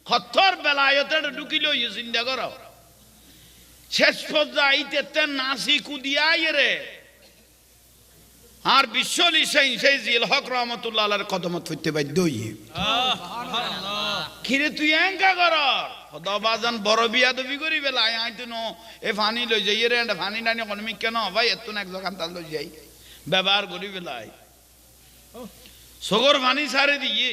কত্তর বেলায়তে ঢুকিল চিন্তা কর শেষ পর্যায়ে ইতে নাসি কুদিয়াই রে আর বিশ্বলি সেই জিল হক রহমতুল্লাহ আলার কদমত হইতে বাধ্য হইয়ে খিরে তুই এঙ্কা কর বাজান বড় বিয়া দবি করি বেলা আই তো এ ফানি লই যাই রে ফানি টানি কনমিক কেন ভাই এত এক দোকান তাল লই যাই ব্যবহার করি বেলাই সগর ফানি সারে দিয়ে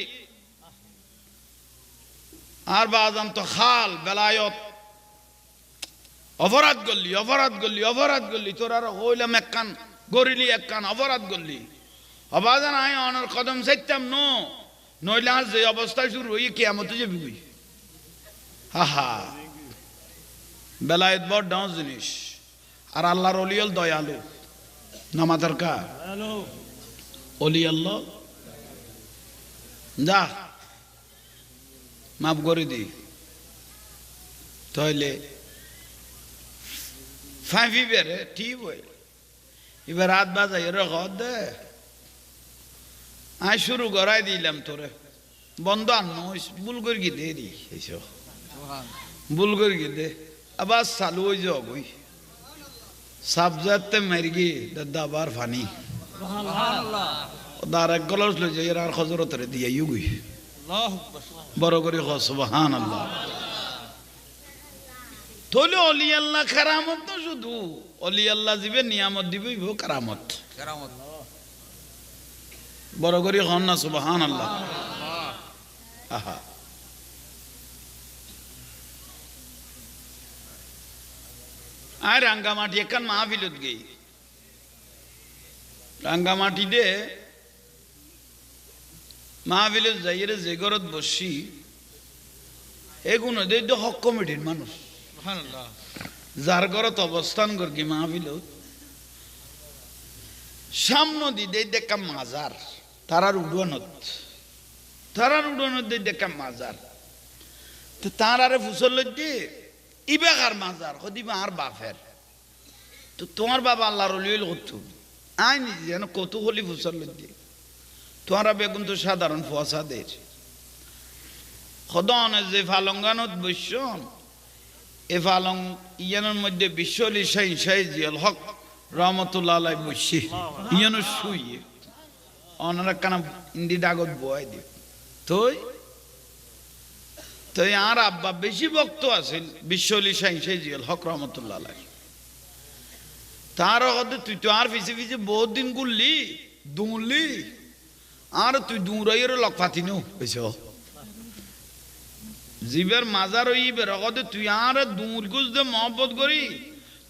আর বাজান তো খাল বেলায়ত অপরাধ করলি তোর আর হইলাম এক কান গরিলি এক কান অপরাধ করলি অবাজান আয় অনার কদম চাইতাম নইলে আর যে অবস্থায় শুরু হই কিয়ামতে যাবি কই হা বেলায়েত বড় ডাউন জিনিস আর আল্লাহর অলিয়ল দয়ালু নামাজার কা অলি আল্লাহ যা মাফ করে দি তাহলে ফাইভি বেড়ে ঠিক হয়ে এবার রাত বাজাই ঘর দে আয় শুরু করাই দিলাম তোরে বন্ধ আনো ভুল করে গিয়ে দে দি এইসব ভুল করে গিয়ে দে আবার চালু হয়ে যাও বই সাবজাতে মেরে গিয়ে দাবার ফানি দার এক গলস লই যাই আর খজরতরে দিয়ে ইউগুই বড় করে খ সুবহানাল্লাহ তাহলে অলি আল্লাহ কারামত না শুধু অলি আল্লাহ দিবে নিয়ামত দিবে কারামত বড় করে হন না সুবহানাল্লাহ আহা আর রাঙ্গামাটি একখান মাহফিলত গেই রাঙ্গামাটি দে মাহফিলত যাই রে যে ঘরত বসি এগুলো দে হক কমিটির মানুষ যার ঘরত অবস্থান করি মাহফিলত সামনে দিয়ে দেখা মাজার তারার উড়ানত দিয়ে দেখা মাজার তো তার আরে ফুসল দিয়ে ইবেকার মাজার কদিবা আর বাপের তো তোমার বাবা আল্লাহর অলিল করতো আই নিজে যেন কৌতূহলী ফুসল দিয়ে তোমারা বেগুন তো সাধারণ ফসাদের খদনে যে ফালঙ্গানত বৈশ্যন এ ফালং ইয়ানোর মধ্যে বিশ্বলি সাই জিয়াল হক রহমতুল্লাহ আলাই বসি ইয়ানো শুইয়ে অনারা কানা ইন্দি ডাগত বয় দিয়ে তো আর আব্বা বেশি ভক্ত আছে বিশ্বলি সাই জিয়াল হক রহমতুল্লাহ আলাই তার হতে তুই তো আর পিছে পিছে বহুত দিন গুললি দৌড়লি আর তুই দৌড়াইয়ের লক পাতি নো বুঝছ জীবের মাজার ইবে রগতে তুই আর দৌড় গুজ দে মহব্বত করি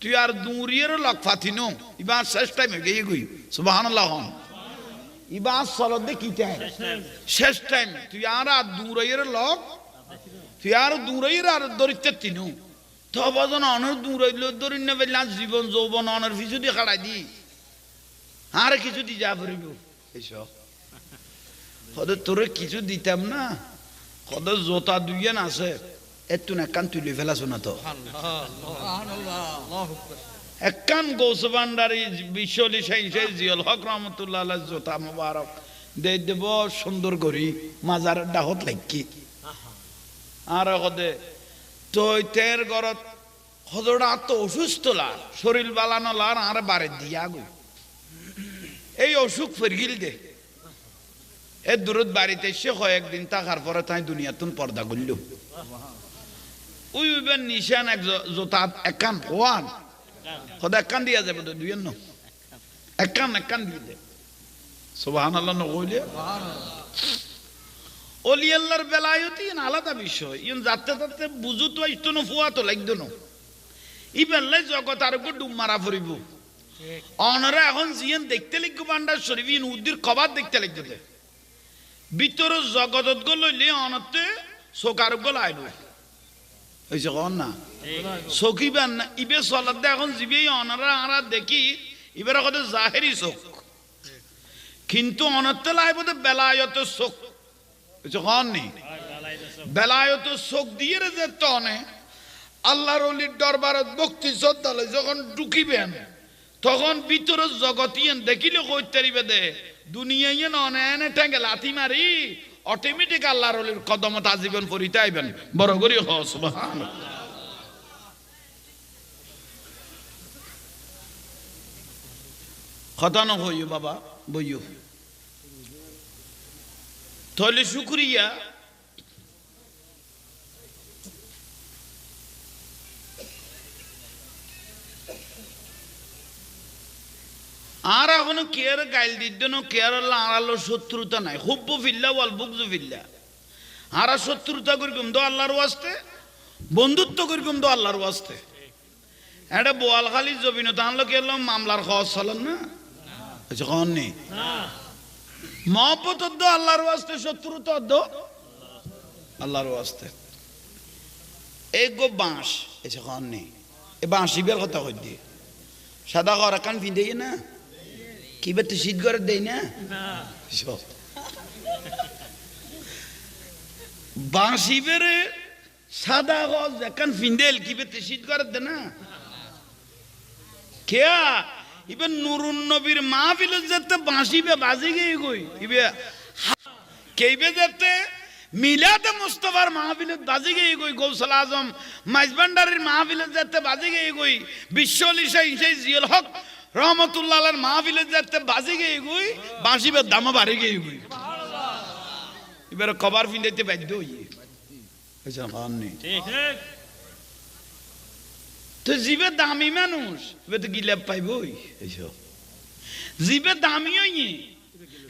তুই আর দৌড়িয়ের লক পাতি নো ইবার শেষ টাইম গিয়ে গই সুবহানাল্লাহ হন ইবার সলত দে কি টাইম শেষ টাইম তুই আর দৌড়াইয়ের লক তুই আর দৌড়াইয়ের আর দরিতে তিনো তো বজন অনর দৌড়াইল দৌড়ি নেবে জীবন যৌবন অনর কিছু দিয়ে খাড়াই দি আর কিছু দি যা পড়িব এইসব কত তোরে কিছু দিতাম না কত জোতা দুইজন আছে এত না কান তুলে ফেলাছো না তো একখান গৌসবান্ডারি বিশ্বলি সাই জিয়ল হক রহমতুল্লাহ আলাইহির জোতা মোবারক দে দেব সুন্দর করি মাজার ডাহত লাগি আর কদে তুই তের ঘরত হজরা তো অসুস্থ লার শরীর বালানো লার আর বারে দিয়া গো এই অসুখ ফেরগিল দে এ দূরত বাড়িতে এসে কয়েকদিন থাকার পরে তাই দুনিয়াতুন পর্দা করল উইবেন নিশান এক জোতা একান ওয়ান খোদা একান দিয়া যাবে তো দুই একান দিয়ে দে সুবহানাল্লাহ নকইলে ওলি আল্লাহর বেলায়তি আলাদা বিষয় ইন যাতে যাতে বুঝু তো ইsto ন ফুয়া তো লাগতো না ই বেলাই জগৎ আর গো ডুব মারা পড়িব অনরা এখন জিয়ান দেখতে লিখব বান্ডার শরীফ ইন উদ্দির কবাদ দেখতে লিখতে ভিতর জগতত গো লইলে অনতে সোকার গো লাইব হইছে কোন না সকিবান না ইবে সলাত এখন জিবে অনরা আরা দেখি ইবের কথা জাহেরি চোখ কিন্তু অনতে লাইব তো বেলায়ত চোখ হইছে কোন নি বেলায়ত চোখ দিয়ে যে তনে আল্লাহর ওলির দরবারত ভক্তি শ্রদ্ধালে যখন ঢুকিবেন তখন ভিতর জগতিয়ান দেখিলে কইতারিবে দে দুনিয়ায় ননে ঠেঙ্গে লাথি মারি অটোমেটিক আল্লাহর ওলির কদমত আজীবন পরিতে আইবেন বড় করি হ সুবহানাল্লাহ খতানো হইও বাবা বইও তাহলে শুকরিয়া আর এখনো কেয়ার গাইল দিদ্য না কেয়ার আল্লাহ শত্রুতা নাই হুব্বু ফিল্লা ওয়াল বুগজু ফিল্লা আর শত্রুতা করিকুম তো আল্লাহর ওয়াস্তে বন্ধুত্ব করিকুম তো আল্লাহর ওয়াস্তে এটা বোয়ালখালী জবিন তাহলে কি মামলার খরচ চলেন না আচ্ছা কন নেই মহব্বত তো আল্লাহর ওয়াস্তে শত্রুতা তো আল্লাহর ওয়াস্তে এই গো বাঁশ আচ্ছা কন নেই এ বাঁশিবের কথা কই দিয়ে সাদা করা কান ফিন্দে না কি বেতে শীত করে দেয় না বাঁশি বেড়ে সাদা গজ এখন ফিন্দেল কি বেতে শীত করে দে না কেয়া ইবে নুরুন নবীর মাহফিলে যেতে বাঁশি বে বাজে গিয়ে গই ইবে কেইবে যেতে মিলাদে মুস্তাফার মাহফিলে বাজে গিয়ে গই গৌসুল আজম মাইজবান্ডারির মাহফিলে যেতে বাজে গিয়ে গই বিশ্বলি সেই জিয়াল হক রহমতুল্লাহ আলার মাহফিলে যেতে বাজে গিয়ে গই বাঁশি বে দাম বাড়ে গিয়ে গই এবারে কভার ফিন্দাইতে বাধ্য হইয়ে আচ্ছা কান নেই তো জিবে দামি মানুষ এবার তো গিলাপ পাইবই এইসব জিবে দামি হইনি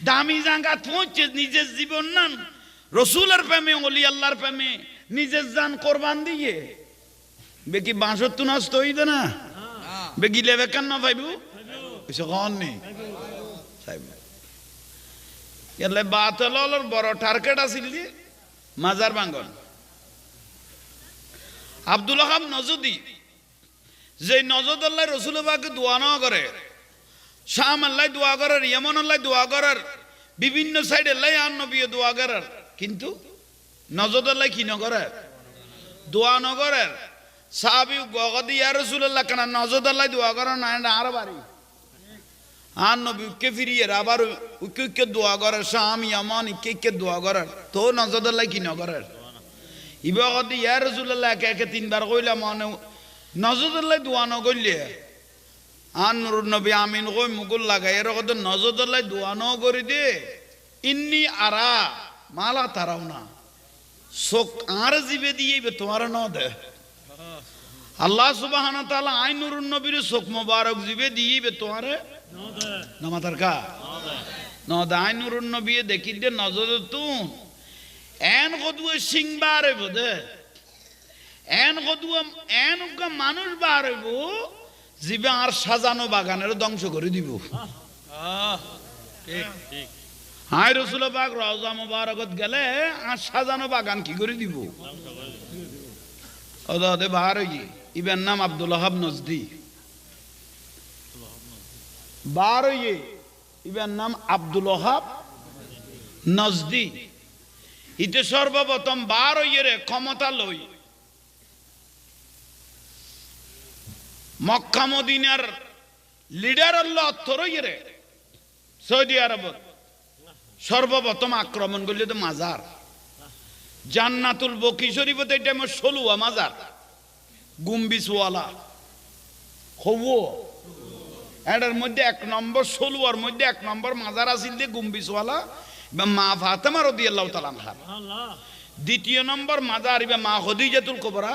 দামি জাঙ্গা পৌঁছে নিজের জীবন নান রসুলের প্রেমে ওলি আল্লাহর প্রেমে নিজের জান কোরবান দিয়ে বেকি বাঁশর তো নষ্ট হইতো না বে গিলে বেকার না পাইব এইসব কান নেই এলে বাতলর বড় টার্গেট আছিল যে মাজার বাঙ্গন আব্দুল হাব নজদি যে নজদ আল্লাহ রসুল পাকে দোয়া না করে শাম আল্লাহ দোয়া করার ইয়েমন আল্লাহ দোয়া করার বিভিন্ন সাইড আল্লাহ আর নবী দোয়া করার কিন্তু নজদ আল্লাহ কি নকরে দোয়া নকরের সাহাবী গগদি ইয়া রাসূলুল্লাহ কেন নজদ আল্লাহ দোয়া করার না আর বাড়ি আর নবী কে ফিরিয়ে আবার উকে দোয়া করার শাম ইয়ামান কে দোয়া করার তো নজদ আল্লাহ কি নকরের ইবাগদি ইয়া রাসূলুল্লাহ কে তিনবার কইলাম মানে নজরুল্লাহ দোয়া নগরলে আর নুর নবী আমিন কই মুকুল লাগাই এর কথা নজরুল্লাহ দোয়া ন করে দে ইন্নি আরা মালা তারাও না শোক আর জিবে দিয়ে তোমার ন দে আল্লাহ সুবহানাহু ওয়া তাআলা আই নুর নবীর শোক মোবারক জিবে দিয়ে তোমার না মাতার কা ন দাই নুর নবী দেখি দে নজর তু এন কদুয়ে সিংবারে বদে এন কদুয়া এন উকা মানুষ বার হইব জিবে আর সাজানো বাগানের ধ্বংস করে দিব ঠিক ঠিক হাই রাসূল পাক রওজা মুবারকত গেলে আর সাজানো বাগান কি করে দিব ওদে বার হই ইবেন নাম আব্দুল ওয়াহাব নজদি বার হই ইবেন নাম আব্দুল ওয়াহাব নজদি ইতে সর্বপ্রথম বার হই রে ক্ষমতা লই মক্কা মদিনার লিডার আল্লাহ তরইরে সৌদি আরব সর্বপ্রথম আক্রমণ করলে তো মাজার জান্নাতুল বকি শরীফতে এটা আমার 16 মাজার গুম্বিসওয়ালা হবো এটার মধ্যে 1 নম্বর 16 এর মধ্যে 1 নম্বর মাজার আছিল যে গুম্বিসওয়ালা বা মা ফাতেমা রাদিয়াল্লাহু তাআলা আনহা। দ্বিতীয় নম্বর মাজার ইবা মা খদিজাতুল কুবরা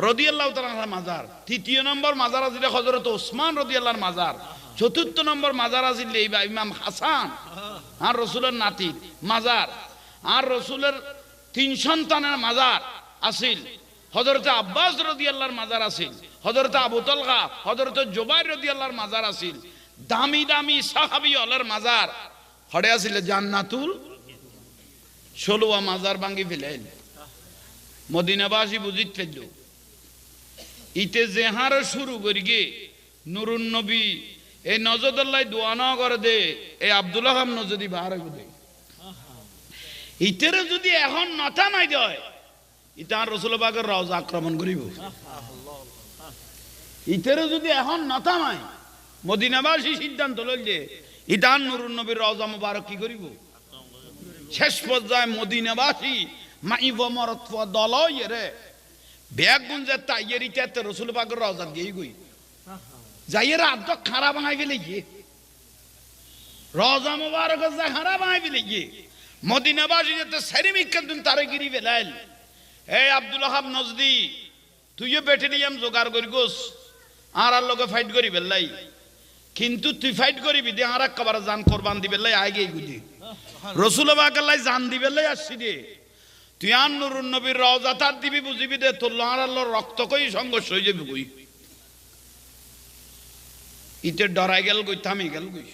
রাদিয়াল্লাহু তাআলা আনহার মাজার। তৃতীয় নম্বর মাজার আছে হযরত ওসমান রাদিয়াল্লাহর মাজার। চতুর্থ নম্বর মাজার আছে ইবা ইমাম হাসান আর রাসূলের নাতি মাজার। আর রাসূলের 3 সন্তানের মাজার আছিল। হযরত আব্বাস রাদিয়াল্লাহর মাজার আছিল, হযরত আবু তালহা, হযরত জুবাইর রাদিয়াল্লাহর মাজার আছিল। দামি দামি সাহাবী হলের মাজার হড়ে আছিল জান্নাতুল 16 মাজার ভাঙ্গি ফেলেন। মদিনাবাসী বুঝিত ফেলল ইতে জেহার শুরু করি গে নুরুন নবী এই নজরুল্লাহ দোয়া না করে দে এই আব্দুল হাম নজদি বাহার দে ইতেরে যদি এখন নথা নাই দেয় ইতার রাসূল পাকের রওজা আক্রমণ করিব। ইতেরে যদি এখন নথা নাই মদিনাবাসী সিদ্ধান্ত লইল যে ইতার নুরুন নবীর রওজা মুবারক কি করিব। শেষ পর্যায়ে মদিনাবাসী মাইব মরত দলয় রে ব্যাগ গুঞ্জে তাইয়ের ইতে রাসূল পাকের রওজা দিয়ে গই যাইয়ের আদ খারাপ বানাই ফেলে গিয়ে রওজা মুবারক যা খারাপ বানাই ফেলে গিয়ে মদিনাবাসী যেতে সেরিমিক কিন্তু তারে গিরি ফেলাইল। এই আব্দুল ওহাব নজদি তুইও ব্যাটালিয়াম জোগাড় করি গোস আর লোকে ফাইট করি বেলাই, কিন্তু তুই ফাইট করিবি দে আর একবার জান কোরবান দিবে লাই আগে গুলি রাসূল পাকের জান দিবে লাই আসছি দে তুই আর নুরুন নবীর রওজা তার দিবি বুঝিবি দে তোর আল্লাহর রক্ত কই সংঘর্ষ হয়ে যাবে কই। ইতে ডরাই গেল কই থামি গেল কই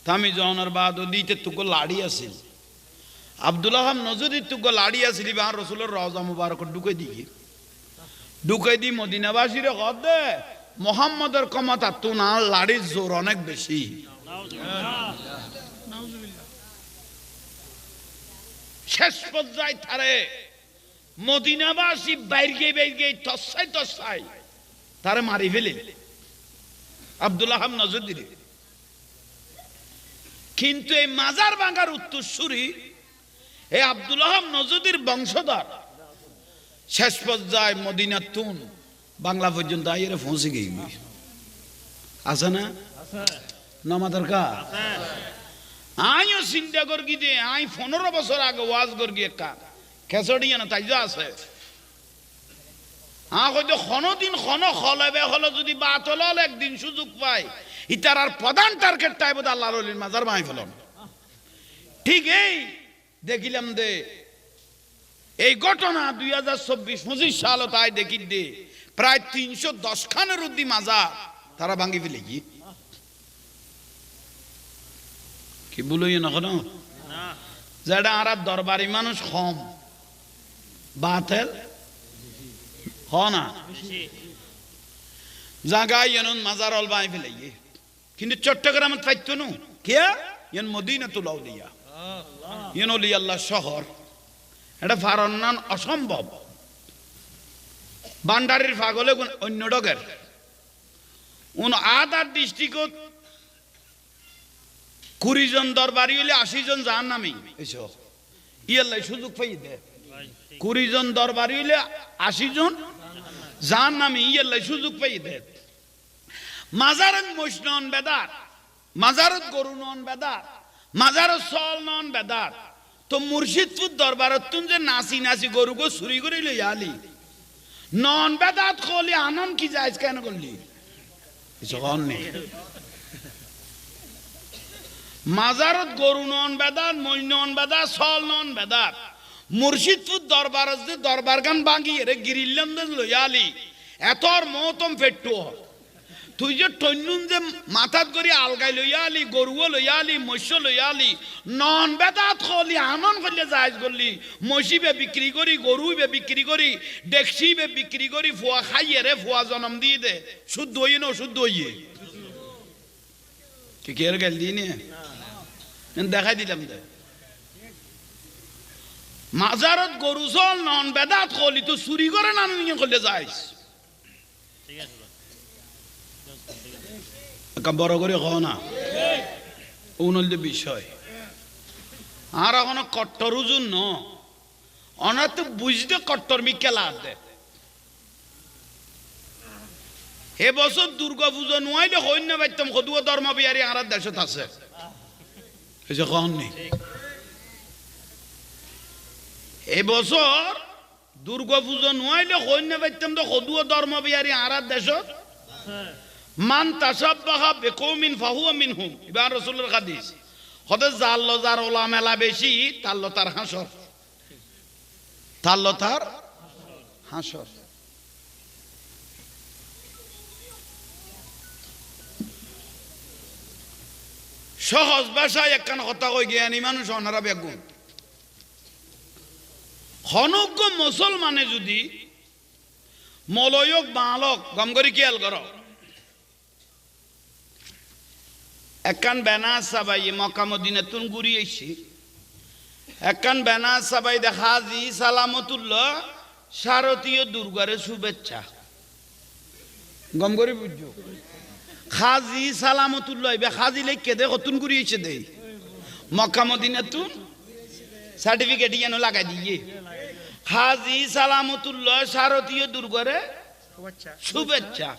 থামি যাওয়ার বাদ দিতে তুকো লাড়ি আছিল আব্দুল ওহাব নজদি তুকো লাড়ি আছিল আর রাসূলের রওজা মুবারক ঢুকাই দি মদিনাবাসীর কদ দে মুহাম্মদের ক্ষমতা তো না লাড়ির জোর অনেক বেশি। শেষ পর্যায়ে তারে মদিনাবাসী বাইরে বাইরে তসাই তারে মারি ফেলে আব্দুল ওহাব নজদি। কিন্তু এই মাজার ভাঙার উত্তরসূরি এই আব্দুল ওহাব নজদির বংশধর শেষ পর্যায়ে মদিনা তুন বাংলা পর্যন্ত আইরে পৌঁছে গেই আছে না নামাদার কা আইও চিন্তা কর কি দে আই 15 বছর আগে ওয়াজ কর গিয়ে কা খেসড়িয়া না তাই যা আছে হয়তো কোনদিন কোন হলবে হলো যদি বাতল একদিন সুযোগ পায় ইতার আর প্রধান টার্গেট টাইব আল্লাহর ওলির মাজার বানাই ফেলন। ঠিক এই দেখিলাম দে এই ঘটনা 2024-25 সাল তাই দেখি দে প্রায় 310 খানের উদ্দি মাজার তারা ভাঙ্গি ফেলে কি বলই না কেন যেটা আর দরবারি মানুষ কম বাতেল হ না জায়গায় এমন মাজার অল বানাই ফেলে কিন্তু চট্টগ্রাম পাইতো না কে এন মদিনাতুল আউলিয়া এন ওলি আল্লাহ শহর এটা ফারন্নান অসম্ভব। বান্ডারির ফাগলে অন্য ডগের আদার ডিস্ট্রিক্ট 20 জন দরবারি হইলে 80 জন জাহান নামি ইয়াল্লাই সুযোগ পাই দে 20 জন দরবারি হইলে 80 জন জাহান নামি ইয়াল্লাই সুযোগ পাই দে। মাজারত মহিষ নন বেদার, মাজারত গরু নন বেদার, মাজারত সল নন বেদার। তো মুর্শিদপুর দরবারত তুন যে নাচি নাচি গরু গো চুরি করে লই আলি নন বেদাত কলি আনন্দ কি যাইজ কেন করলি মাজারত গরু নন বেদার মহিষ নন বেদার সল নন বেদার। মুর্শিদপুর দরবারত যে দরবার গান ভাঙি এরে গিরিল্লাম লই আলি এতর মহতম ফেট্টু তুই যে টন্নুন যে মাথাত করি আলগাই লইয়া আলি গরুও লইয়া আলি মৎস্য লইয়া আলি নন বেদাত খলি আনন করলে জায়জ করলি মসিবে বিক্রি করি গরুবে বিক্রি করি ডেকসিবে বিক্রি করি ফুয়া খাইয়ে রে ফুয়া জন্ম দিয়ে দে শুদ্ধ হইয়ে না অশুদ্ধ হইয়ে কি কে গেল দিনে দেখাই দিলাম দে মাজারত গরু চল নন বেদাত খলি তো চুরি করে না নিয়ে করলে যাইস বড় করে হ না উনল বিষয় আর এখন কট্টর উজুন ন অনাথ বুঝতে কট্টর মিকেলা দে এ বছর দুর্গা পুজো নুয়াইলে হইন না পাইতাম কদুয়া ধর্ম বিহারি আর দেশত আছে কন নেই এবছর দুর্গা পুজো নোয়াইলে কন্যা পাইতাম তো সদুয় ধর্ম বিহারী আরাত দেশত মান তাসাব্বাহা বিকৌমিন ফাহুয়া মিনহুম ইবা রাসূলের হাদিস হতে জাল যার ওলা মেলা বেশি তাল্লো তার হাসর তাল্লো তার হাসর সহজ ভাষায় একখান কথা কই জ্ঞানী মানুষ অনারা বেগুন হনজ্ঞ মুসলমানে যদি মলয়ক বালক গম করি খেয়াল কর একখান বেনা সাবাই মক্কা মদিনা তুন ঘুরি এসছি একখান বেনা সাবাই দেখা জি সালামতুল্লাহ শারদীয় দুর্গারে শুভেচ্ছা গম করি বুঝছো খাজি সালামতুল্লাহ বে খাজি লেখকে দে কতুন ঘুরি এসে দে মক্কা মদিনা তুন সার্টিফিকেট ইয়ানো লাগাই দিয়ে হাজি সালামতুল্লাহ শারদীয় দুর্গরে শুভেচ্ছা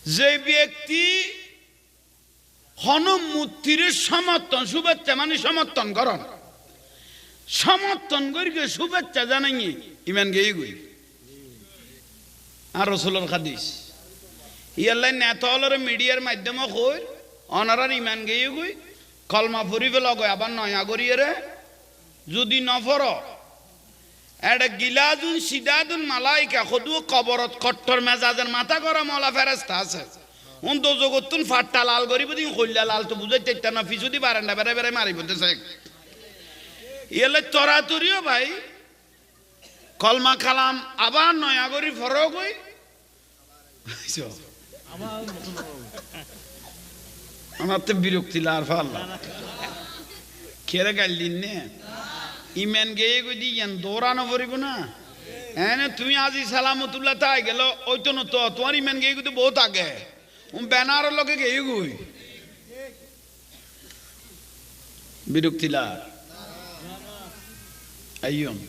যে ব্যক্তি হনুমূর্তির সমর্থন শুভেচ্ছা মানে সমর্থন করন সমর্থন করি শুভেচ্ছা জানাই ইমান গেই গই আর রসুলের হাদিস ইয়াল্লাই নেতা হলরে মিডিয়ার মাধ্যমে কই অনারার ইমান গেই গই কলমা ফুরিবে লগ আবার নয়া করিয়ে যদি নফর এটা গিলাদুন সিদাদুন মালাইকা খদু কবরত কট্টর মেজাজের মাথা করা মলা ফেরেস্তা আছে উন তো জগতুন ফাট্টা লাল করিব দিন কইলা লাল তো বুঝাই চাইতা না ফিসুদি বারান্ডা বেড়ে বেড়ে মারিব দেছে ইয়েলে তরাতুরিও ভাই কলমা কালাম আবার নয়া করি ফরক হই আমার তো বিরক্তি লার ফাল্লা খেরে গাল দিন নে ইমেন গেয়ে গই দিয়েন দৌড়ানো পড়িব না হ্যাঁ তুমি আজি সালামতুল্লাহ তাই গেল ওই তো তো তোমার ইমেন গেয়ে গই তো বহুত আগে ব্যানার লোকে গেয়ে গই বিরক্তি লার আইয়ম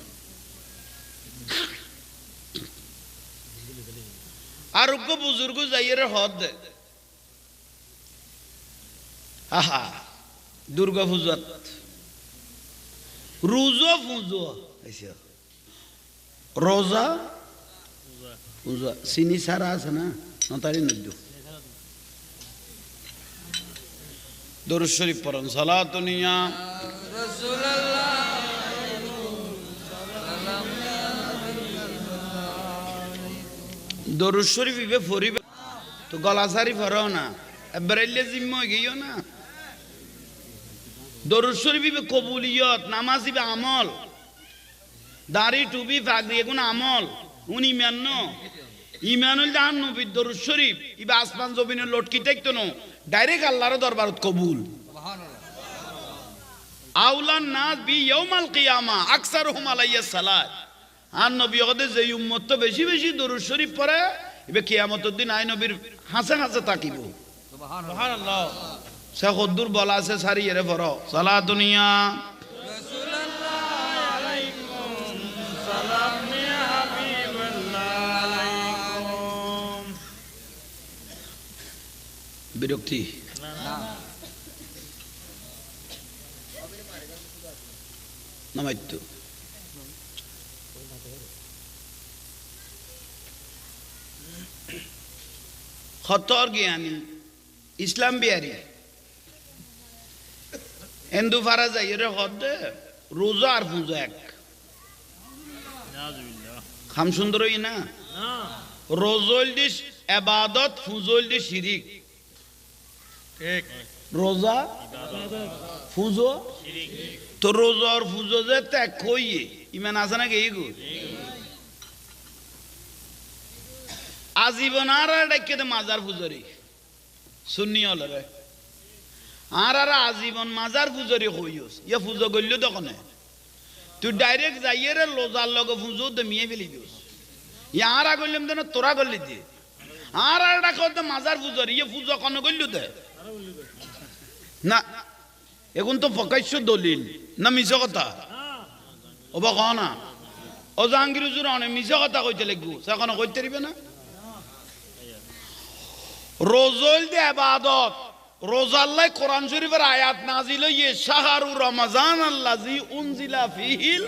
আরোগ্য বুজুর্গ যাইয়ের হদ আহা দুর্গা পূজাত রোজা ফুজো রোজা পূজা চিনি সারা আছে না নতারি নদ্য দরুদ শরীফ পড়েন সালাতুনিয়া দরুদ শরীফ ইবে ফরিবে তো গলা সারি ফরাও না এবারে জিম্ম গিয়েও না দরুদ শরীফ ইবে কবুলিয়ত নামাজ ইবে আমল দাড়ি টুপি পাগড়ি এগুলো আমল উনি ইমান ন ইমান হইল জাহান নবীর দরুদ শরীফ ইবে আসমান জমিনের লটকি থাকতো না ডাইরেক্ট আল্লাহর দরবারত কবুল আউলান নাস বি ইয়াউমাল কিয়ামা আকসারুহুম আলাইহিস সালাত আর নবী ওদের যে উম্মত তো বেশি বেশি দরুদ শরীফ পড়ে এবে কিয়ামতের দিন আই নবীর হাসে হাসে তাকিব সুবহানাল্লাহ সে কদ্দুর বলা আছে সারি এরে পড়ো সালাতুনিয়া রাসূলুল্লাহ আলাইকুম সালাম ইয়া হাবিবাল্লাহ আলাইকুম বিরক্তি নামাইতো খতর জ্ঞানী ইসলাম বিহারি হিন্দু ফারা যাই রে হদ রোজা আর পূজা এক খাম সুন্দর হই না রোজল দিস এবাদত ফুজল দিস শিরিক ঠিক রোজা ফুজো তো রোজা আর ফুজো যে ত্যাগ কইয়ে ইমান আছে না গেই গো আজীবন আর ডাকে মাজার পুজোরি শুনি হল রে আর আজীবন মাজার পুজোরি হইস ইয়া পুজো করল দোকানে তুই ডাইরেক্ট যাইয়ে রে লোজার লগে পুজো দমিয়ে ফেলি দিস ইয়ার করলাম দেন তোরা করলি দি আর ডাকে মাজার পুজোরি ইয়ে পুজো কন করল দে না এখন তো প্রকাশ্য দলিল না মিছ কথা ওবা কহ না ও জাহাঙ্গীর হুজুর অনেক মিছ কথা কইতে লাগবো সে এখন কইতে পারিবে না রোজল দে ইবাদত রোজাল্লাহ কোরআন শরীফের আয়াত নাজিল হইয়ে শাহরু রমজান আল্লাযী উনজিলা ফীহিল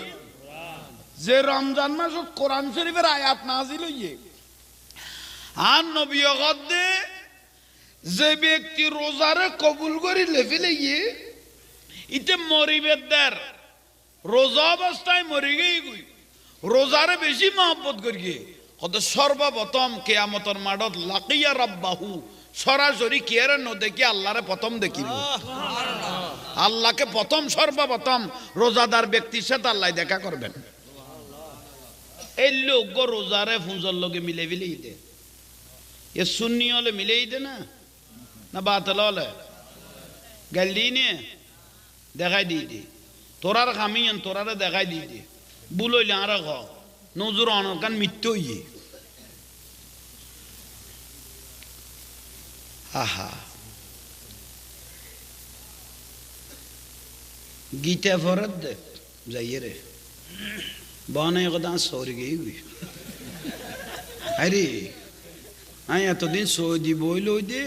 যে রমজান মাসত কোরআন শরীফের আয়াত নাজিল হইয়ে আর নবী গদ্দে যে ব্যক্তি রোজারে কবুল করি লেফেলে গিয়ে ইতে মরিবেদার রোজা অবস্থায় মরি গই রোজারে বেশি মহব্বত করি কত সর্বপ্রথম কেয়ামতর মাঠত লাকিয়া রাব্বাহু সরাসরি কেয়ারে ন দেখি আল্লাহরে প্রথম দেখিব আল্লাহকে প্রথম সর্বপ্রথম রোজাদার ব্যক্তির সাথে আল্লাহ দেখা করবেন এই লোক রোজারে ফুঁজর লগে মিলে মিলেই দে এ সুন্নি হলে মিলেই দে না না বাতল হলে গাল দিই নে দেখাই দিই দে তোরার খামিয়েন তোরারে দেখাই দিই দে বুলইলে আর খ নজর অনকান মৃত্যু ইয়ে আহা গীতা ফরত দে যাইয়ে রে বনে কথা সরি গই আরে আমি এতদিন সৌদি বইল দে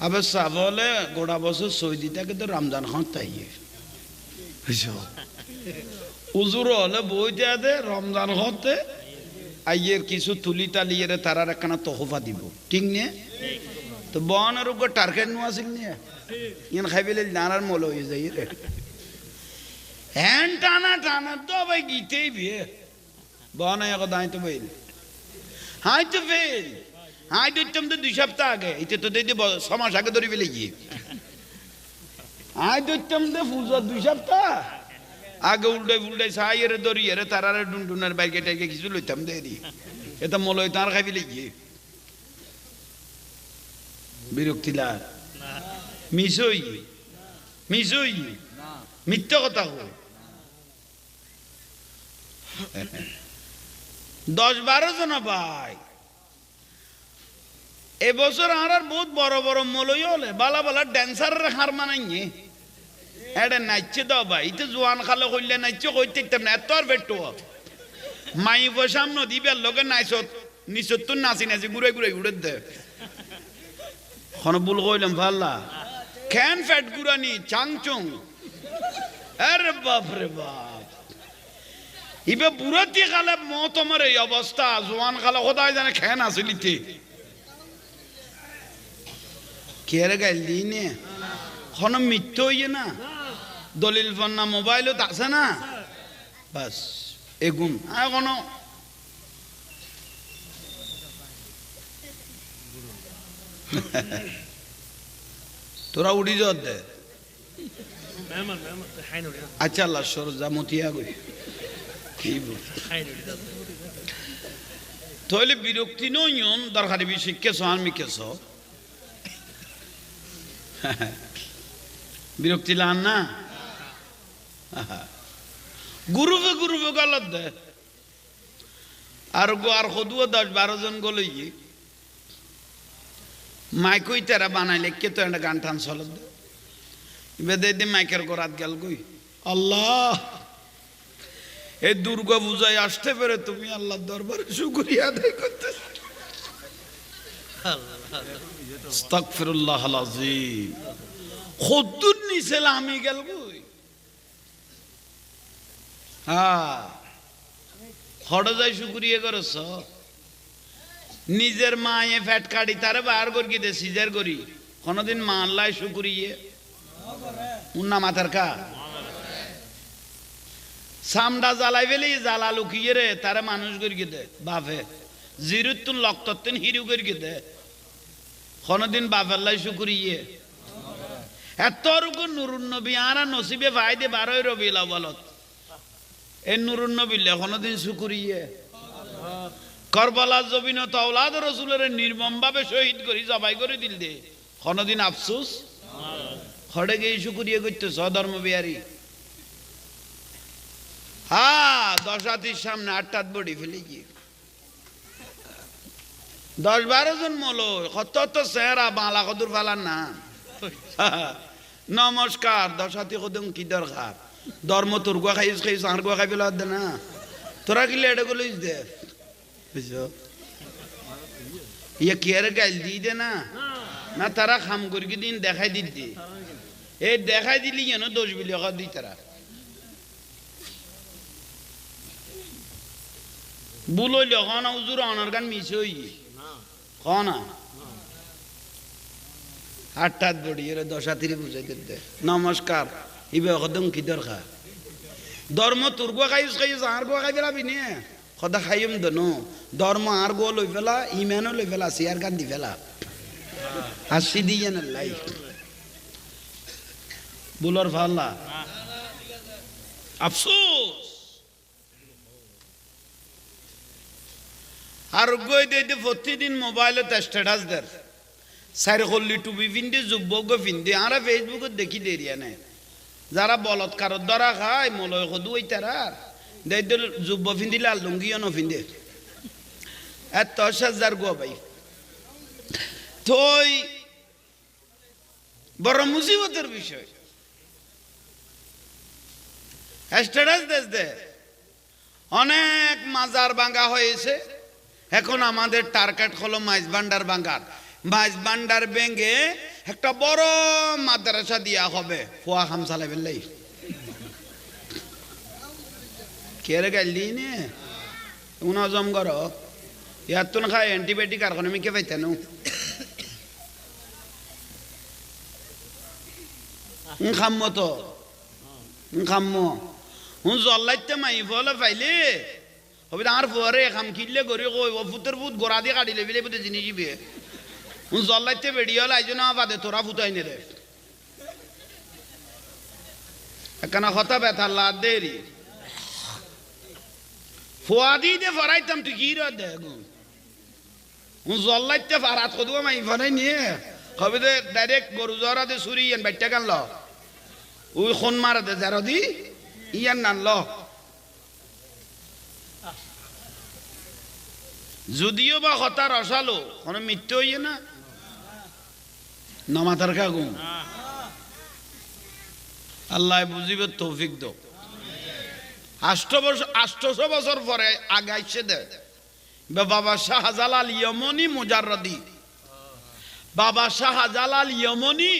আবার সাবলে গোড়া বছর সৌদি থাকে তো রমজান খান তাইয়ে উজুর হলে বই দেয়া দে রমজান হতে আইয়ের কিছু তুলি তালিয়ে তারার একখানা তোহফা দিব ঠিক নে তো বনের উপর টার্গেট নো আসিল নিয়ে ইয়ান খাই পেলে নানার মল হয়ে যাই রে হ্যান টানা টানা তো ভাই গীতেই বিয়ে বনে এক দাঁড়িয়ে বইল হাই তো ফেল হাই দেখতাম তো 2 সপ্তাহ আগে এটা তো দেখি 6 মাস আগে ধরে ফেলে গিয়ে হাই দেখতাম তো পুজো 2 সপ্তাহ আগে উল্টে উল্টে সাইয়ের দরিয়ে তারারে ডুনডুনের বাইকে টাইকে কিছু লইতাম দে দি এটা মলই তার খাই ফেলে গিয়ে বিরক্তি লাগ মিশই মিথ্যা কথা হো 10-12 জন ভাই এবছর আর বহুত বড় বড় মলই হলে বালা বালা ড্যান্সার হার মানাইয়ে এটা নাচছে দাও ভাই এটা জোয়ান খালে কইলে নাচছে কইতে না এত আর বেটো মাই বসাম নদী বের লোকে নাইছত নিচত্তর নাচি নাচি ঘুরে ঘুরে উড়ে দে খন বুল কইলাম ভাল্লা কেন ফ্যাট গুরানি চাংচং আরে বাপ রে বাপ ইবে বুড়াতি খালে তোমার এই অবস্থা জোয়ান খালে কোথায় জানে খেন আসলিতে কেরে গাইল দিনে খন মৃত্যু হইয়ে না দলিল ফন্না মোবাইলত আছে না বাস এগুন এখনো তোরা উড়ি যত দে আচ্ছা আল্লাহ সরজা মতিয়া গই তাহলে বিরক্তি নয়ন দরকারি বিষয় কেছ আমি কেছ বিরক্তি লান না গুরুবে গলত দে আর সদুও 10-12 জন গলে মাইকই তেরা বানাইলে কে তো একটা গান টান চলত দে এবার দে মাইকের গোড়াত গেল গই আল্লাহ এই দুর্গা পূজায় আসতে পেরে তুমি আল্লাহর দরবারে শুকরিয়া আদায় করতে আস্তাগফিরুল্লাহল আযীম খুদ্দুর নিছেল আমি গেল গই হ্যাঁ হড় যাই শুকরিয়া করছ নিজের মায়ে ফ্যাট কাটি তারে বার করি দে সিজার করি কোনদিন মা আল্লাহ শুকরিয়ে উন্না মাথার কা সামডা জ্বালাই ফেলি জ্বালা লুকিয়ে রে তারে মানুষ করি দে বাপে জিরুতুন লক্তন হিরু করি দে কোনদিন বাপের লাই শুকরিয়ে এত রকম নুরুন নবী আর নসিবে ভাই দে 12 রবিউল আউয়ালত এই নুরুন নবী কোনদিন শুকরিয়ে কারবালার জমিনে তো আওলাদ রাসূলের নির্মম ভাবে শহীদ করি জবাই করে দিল দে কোনদিন আফসোস খড়ে গিয়ে শুকরিয়া করতে ধর্ম বিহারী হ্যাঁ 10 হাতির সামনে 8 বডি ফেলে গিয়ে 10-12 জন মলো কত তো চেহারা বালা কদুর ফালার না নমস্কার 10 হাতি কদম কি দরকার ধর্ম তোর গুয়া খাইস আর গুয়া খাই ফেলা দে না তোরা কি লেটে গলিস দে বুঝছো ইয়ে কেয়ারে গাইল দি দে না না তারা খাম করি দিন দেখাই দিতে এই দেখাই দিলি কেন 10 বিলি টাকা দিই তারা বুলইল খন হুজুর অনার গান মিস হই খনা আটটাত বড়ি এর 10:30 বুঝাই দিতে নমস্কার ইবে কদম কি দরকার ধর্ম তোর গো খাইস আর গো খাই ফেলাবি নে খদা খাইম দনো ধর্ম আর গো লই ফেলা ইমানও লই ফেলা সিয়ার গান দি ফেলা হাসি দিয়ে না লাই বুলর ফাল্লা আফসোস আর গই দে প্রতিদিন মোবাইলে স্ট্যাটাস দের সাইরে হল্লি টুপি পিন্দি যুবক পিন্দি আমরা ফেসবুকে দেখি দেরিয়া নাই যারা বলৎকার ধরা খায় মলয় সদু ওই তারা দেখ যুব পিন্দি লাল লুঙ্গিও নপিন্দে এত সাজার গো ভাই তোই বড় মুসিবতের বিষয় স্ট্যাটাস দেশ দে অনেক মাজার ভাঙা হয়েছে এখন আমাদের টার্গেট হলো মাইজ ভান্ডার ভাঙার মাইজ ভান্ডার ভেঙে একটা বড় মাদ্রাসা দিয়া হবে ফোয়া খাম চালাই ফেললেই কে গাইলি নে উনজম কর ইয়ার তো না খায় অ্যান্টিবায়োটিক আর কোনো আমি কে পাইতেন খাম্ম তো খাম্ম হুন জল্লাইতে মাই ফলে পাইলে হবে আর পরে খাম খিললে গড়ি কই ও ফুতের ফুট গোড়া দিয়ে কাটিলে বিলে বুঝে জিনিস দিবে হুন জল্লাইতে বেড়িয়ে হলে আইজো না বাদে তোরা ফুটাই নে রে একখানা কথা ব্যথা লাদ দেরি ফোয়া দিয়ে ফরাইতাম তুই কি রে দেখ হুন জল্লাইতে ফারাত কদুয়া মাই ফরাই নিয়ে হবে দে ডাইরেক্ট গরু জরা দে সুরি ইয়ান বাইটা কানল ওই খন মারা দে যারা দি ইয়ান নানল যদিও বা হতার অসালো কোনো মৃত্যু হইয়ে না নমাতার কাগুন আল্লাহ বুঝিবে তৌফিক দো 800 বছর পরে আগাইছে দে বাবা শাহজালাল ইয়মনি মুজাররদি বাবা শাহজালাল ইয়মনি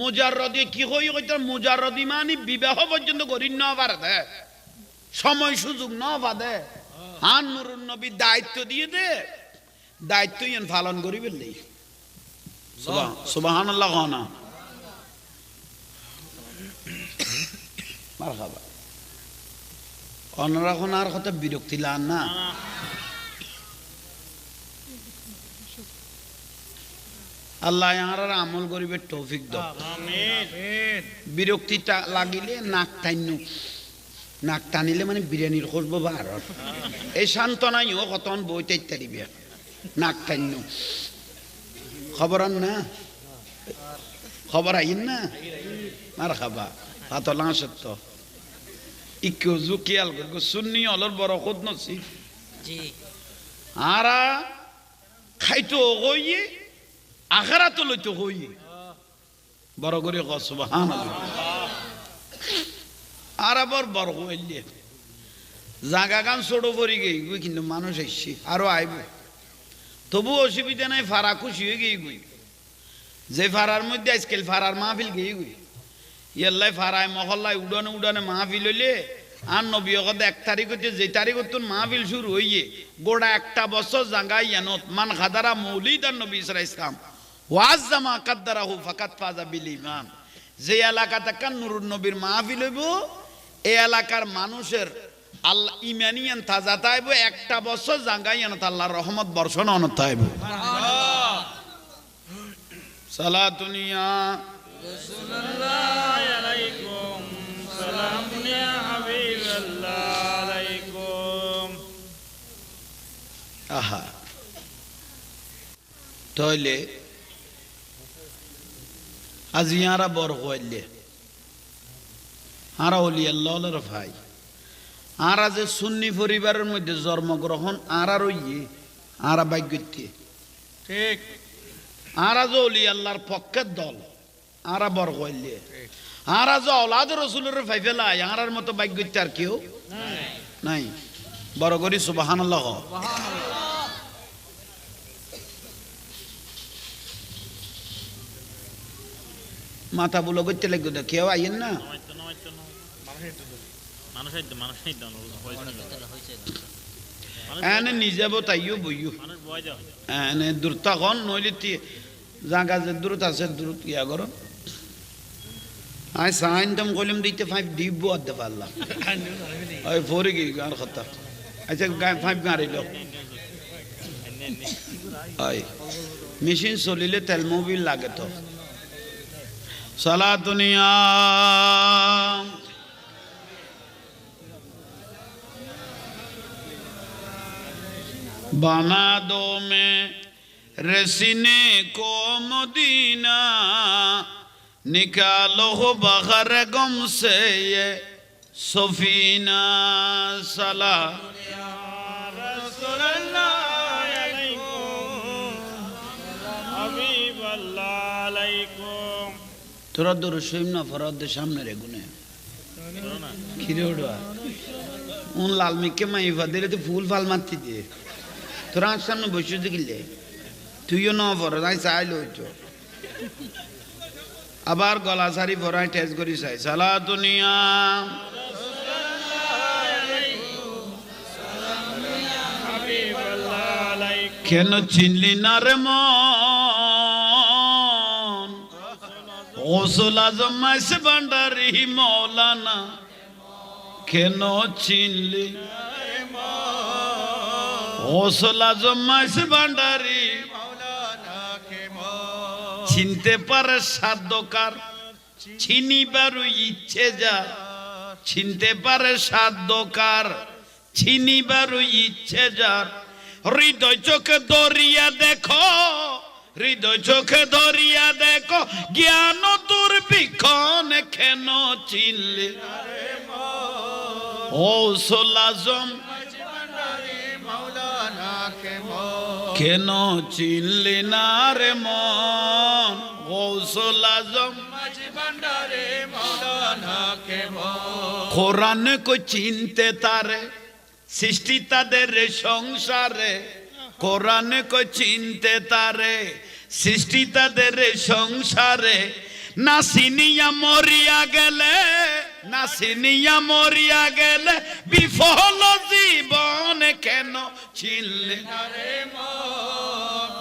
মুজাররদি কি হই কইতে মুজাররদি মানে বিবাহ পর্যন্ত করি না পারে দে সময় সুযোগ না পাদে আর নুরুন নবী দায়িত্ব দিয়ে দে দায়িত্ব ইয়ান পালন করি বললেই সুবহানাল্লাহ না মারহাবা অনরা কোন আর কথা বিরক্তি লান না আল্লাহ আর আমল করিবে তৌফিক দাও আমিন বিরক্তিটা লাগিলে নাক টাইনু নাক টানিলে মানে বিরিয়ানির খুশবু বার এই সান্ত্বনাইও কতন বইতে ইত্যাদিবে নাক টাইনু খবর না খবর আইন না আর খাবা পাতলা সত্য ইকো জুকিয়াল গো সুন্নি অলর বড় খুদ নসিব জি আরা খাইতো কইয়ে আখিরাত লইতো কইয়ে বড় করে ক সুবহানাল্লাহ আরা বড় হইলে জাগা গান ছোট পড়ি গই কিন্তু মানুষ আইছে আরো আইবে তবু অসুবিধা নাই ফারা খুশি হয়ে গই গই যে ফারার মধ্যে আজকাল ফারার মাহফিল গই গই ইয়াল্লাই ফারায় মহল্লায় উড়ানে মাহফিল হইলে আর নবী কথা 1 তারিখ হচ্ছে যে তারিখ তোর মাহফিল শুরু হইয়ে গোড়া একটা বছর জাঙ্গাই ইয়ানত মান খাদারা মৌলিদ আর নবী ইসলাম ওয়াজ জামা কাদ্দারাহু ফাকাত ফাজা বিল ঈমান যে এলাকা থেকে নুরুন নবীর মাহফিল হইব এই এলাকার মানুষের আল্লাহ ইমানিয়ান তাজা তাইব একটা বছর জাঙ্গাই ইয়ানত আল্লাহর রহমত বর্ষণ অনত তাইব সুবহানাল্লাহ সালাতুনিয়া রাসূলুল্লাহ আলাইকুম সালামুন ইয়া হাবিবাল্লাহ আলাইকুম আহা তাইলে আজ ইয়ারা বড় হইলে আরা ওলি আল্লাহর ভাই আরা যে সুন্নি পরিবারের মধ্যে জন্মগ্রহণ আরা রইয়ে আরা ভাগ্যতে ঠিক আরা যে ওলি আল্লাহর পক্ষের দল আরা বড় হইলে আরা যে আওলাদ রাসূলের ফাইফেলা আরার মতো ভাগ্যতে আর কেউ নাই বড় করি সুবহানাল্লাহ সুবহানাল্লাহ মাথা বুলো করতে লাগবে তো কেউ আইয়েন না এনে নিজে বতাইও বইও মানুষ বয় যাও এনে দূরতা কন নইলে জাগা যে দূরত আছে দূরত ইয়া করো আই সাইনটাম কইলাম দিতে 5 দিব আদে পারলাম ওই ফোরে কি গান কথা আচ্ছা 5 গাড়ি লোক আই মেশিন চলিলে তেল মোবিল লাগে তো সালাতুনিয়া बना दो मैं रसीने को मदीना निकालो हो बगर गम से ये सफीना सला তোরা দূর শুইম না ফরাদের সামনে রে গুনে খিরে উড়া উন লাল মিকে মাইফা দিলে তো ফুল ফাল মারতি দিয়ে তোরা সামনে বসে দেখিলে তুইও ন ফরাই চাইল হইতো আবার গলা সারি ফরাই টেস্ট করি চাই সালা দুনিয়া কেন চিনলি না রে মন গৌসুল আজম মাইস ভান্ডারি মৌলানা কেন চিনলি গৌসুল আজম মাইস ভান্ডারি চিনতে পারে সাধ্যকার চিনিবার ইচ্ছে যা চিনতে পারে সাধ্যকার চিনিবার ইচ্ছে যার হৃদয় চোখে দরিয়া দেখো হৃদয় চোখে দরিয়া দেখো জ্ঞান দুর্ভিক্ষণ কেন চিনলে গৌসুল আজম কেন চিনলি না রে মন গৌসুল আজম কোরআন কো চিনতে তারে সৃষ্টি তাদের সংসারে কোরআন কো চিনতে তারে সৃষ্টি তাদের সংসারে না চিনিয়া মরিয়া গেলে না চিনিয়া মরিয়া গেলে বিফল জীবন কেন চিনলে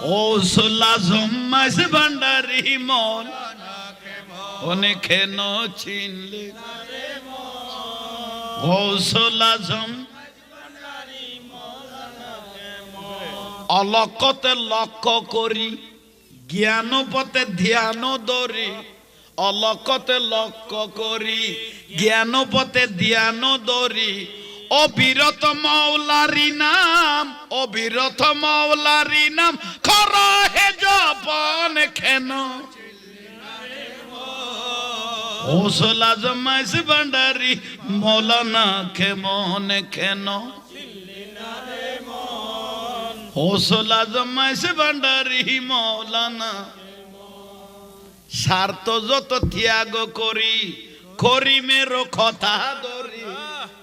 গৌসুল আজম মাইস ভান্ডারি মন ওনে কেন চিনলে গৌসুল আজম অলকতে লক্ষ্য করি জ্ঞান পথে ধ্যান ধরি অলকতে লক্ষ্য করি জ্ঞান পথে ধ্যান ধরি অবিরত মাওলারি নাম অবিরত মাওলারি নাম খরা হে জপন কেন গৌসুল আজম মাইস ভান্ডারি মৌলানা কেমন কেন গৌসুল আজম মাইস ভান্ডারি মৌলানা স্বার্থ যত ত্যাগ করি করি মেরো কথা ধরি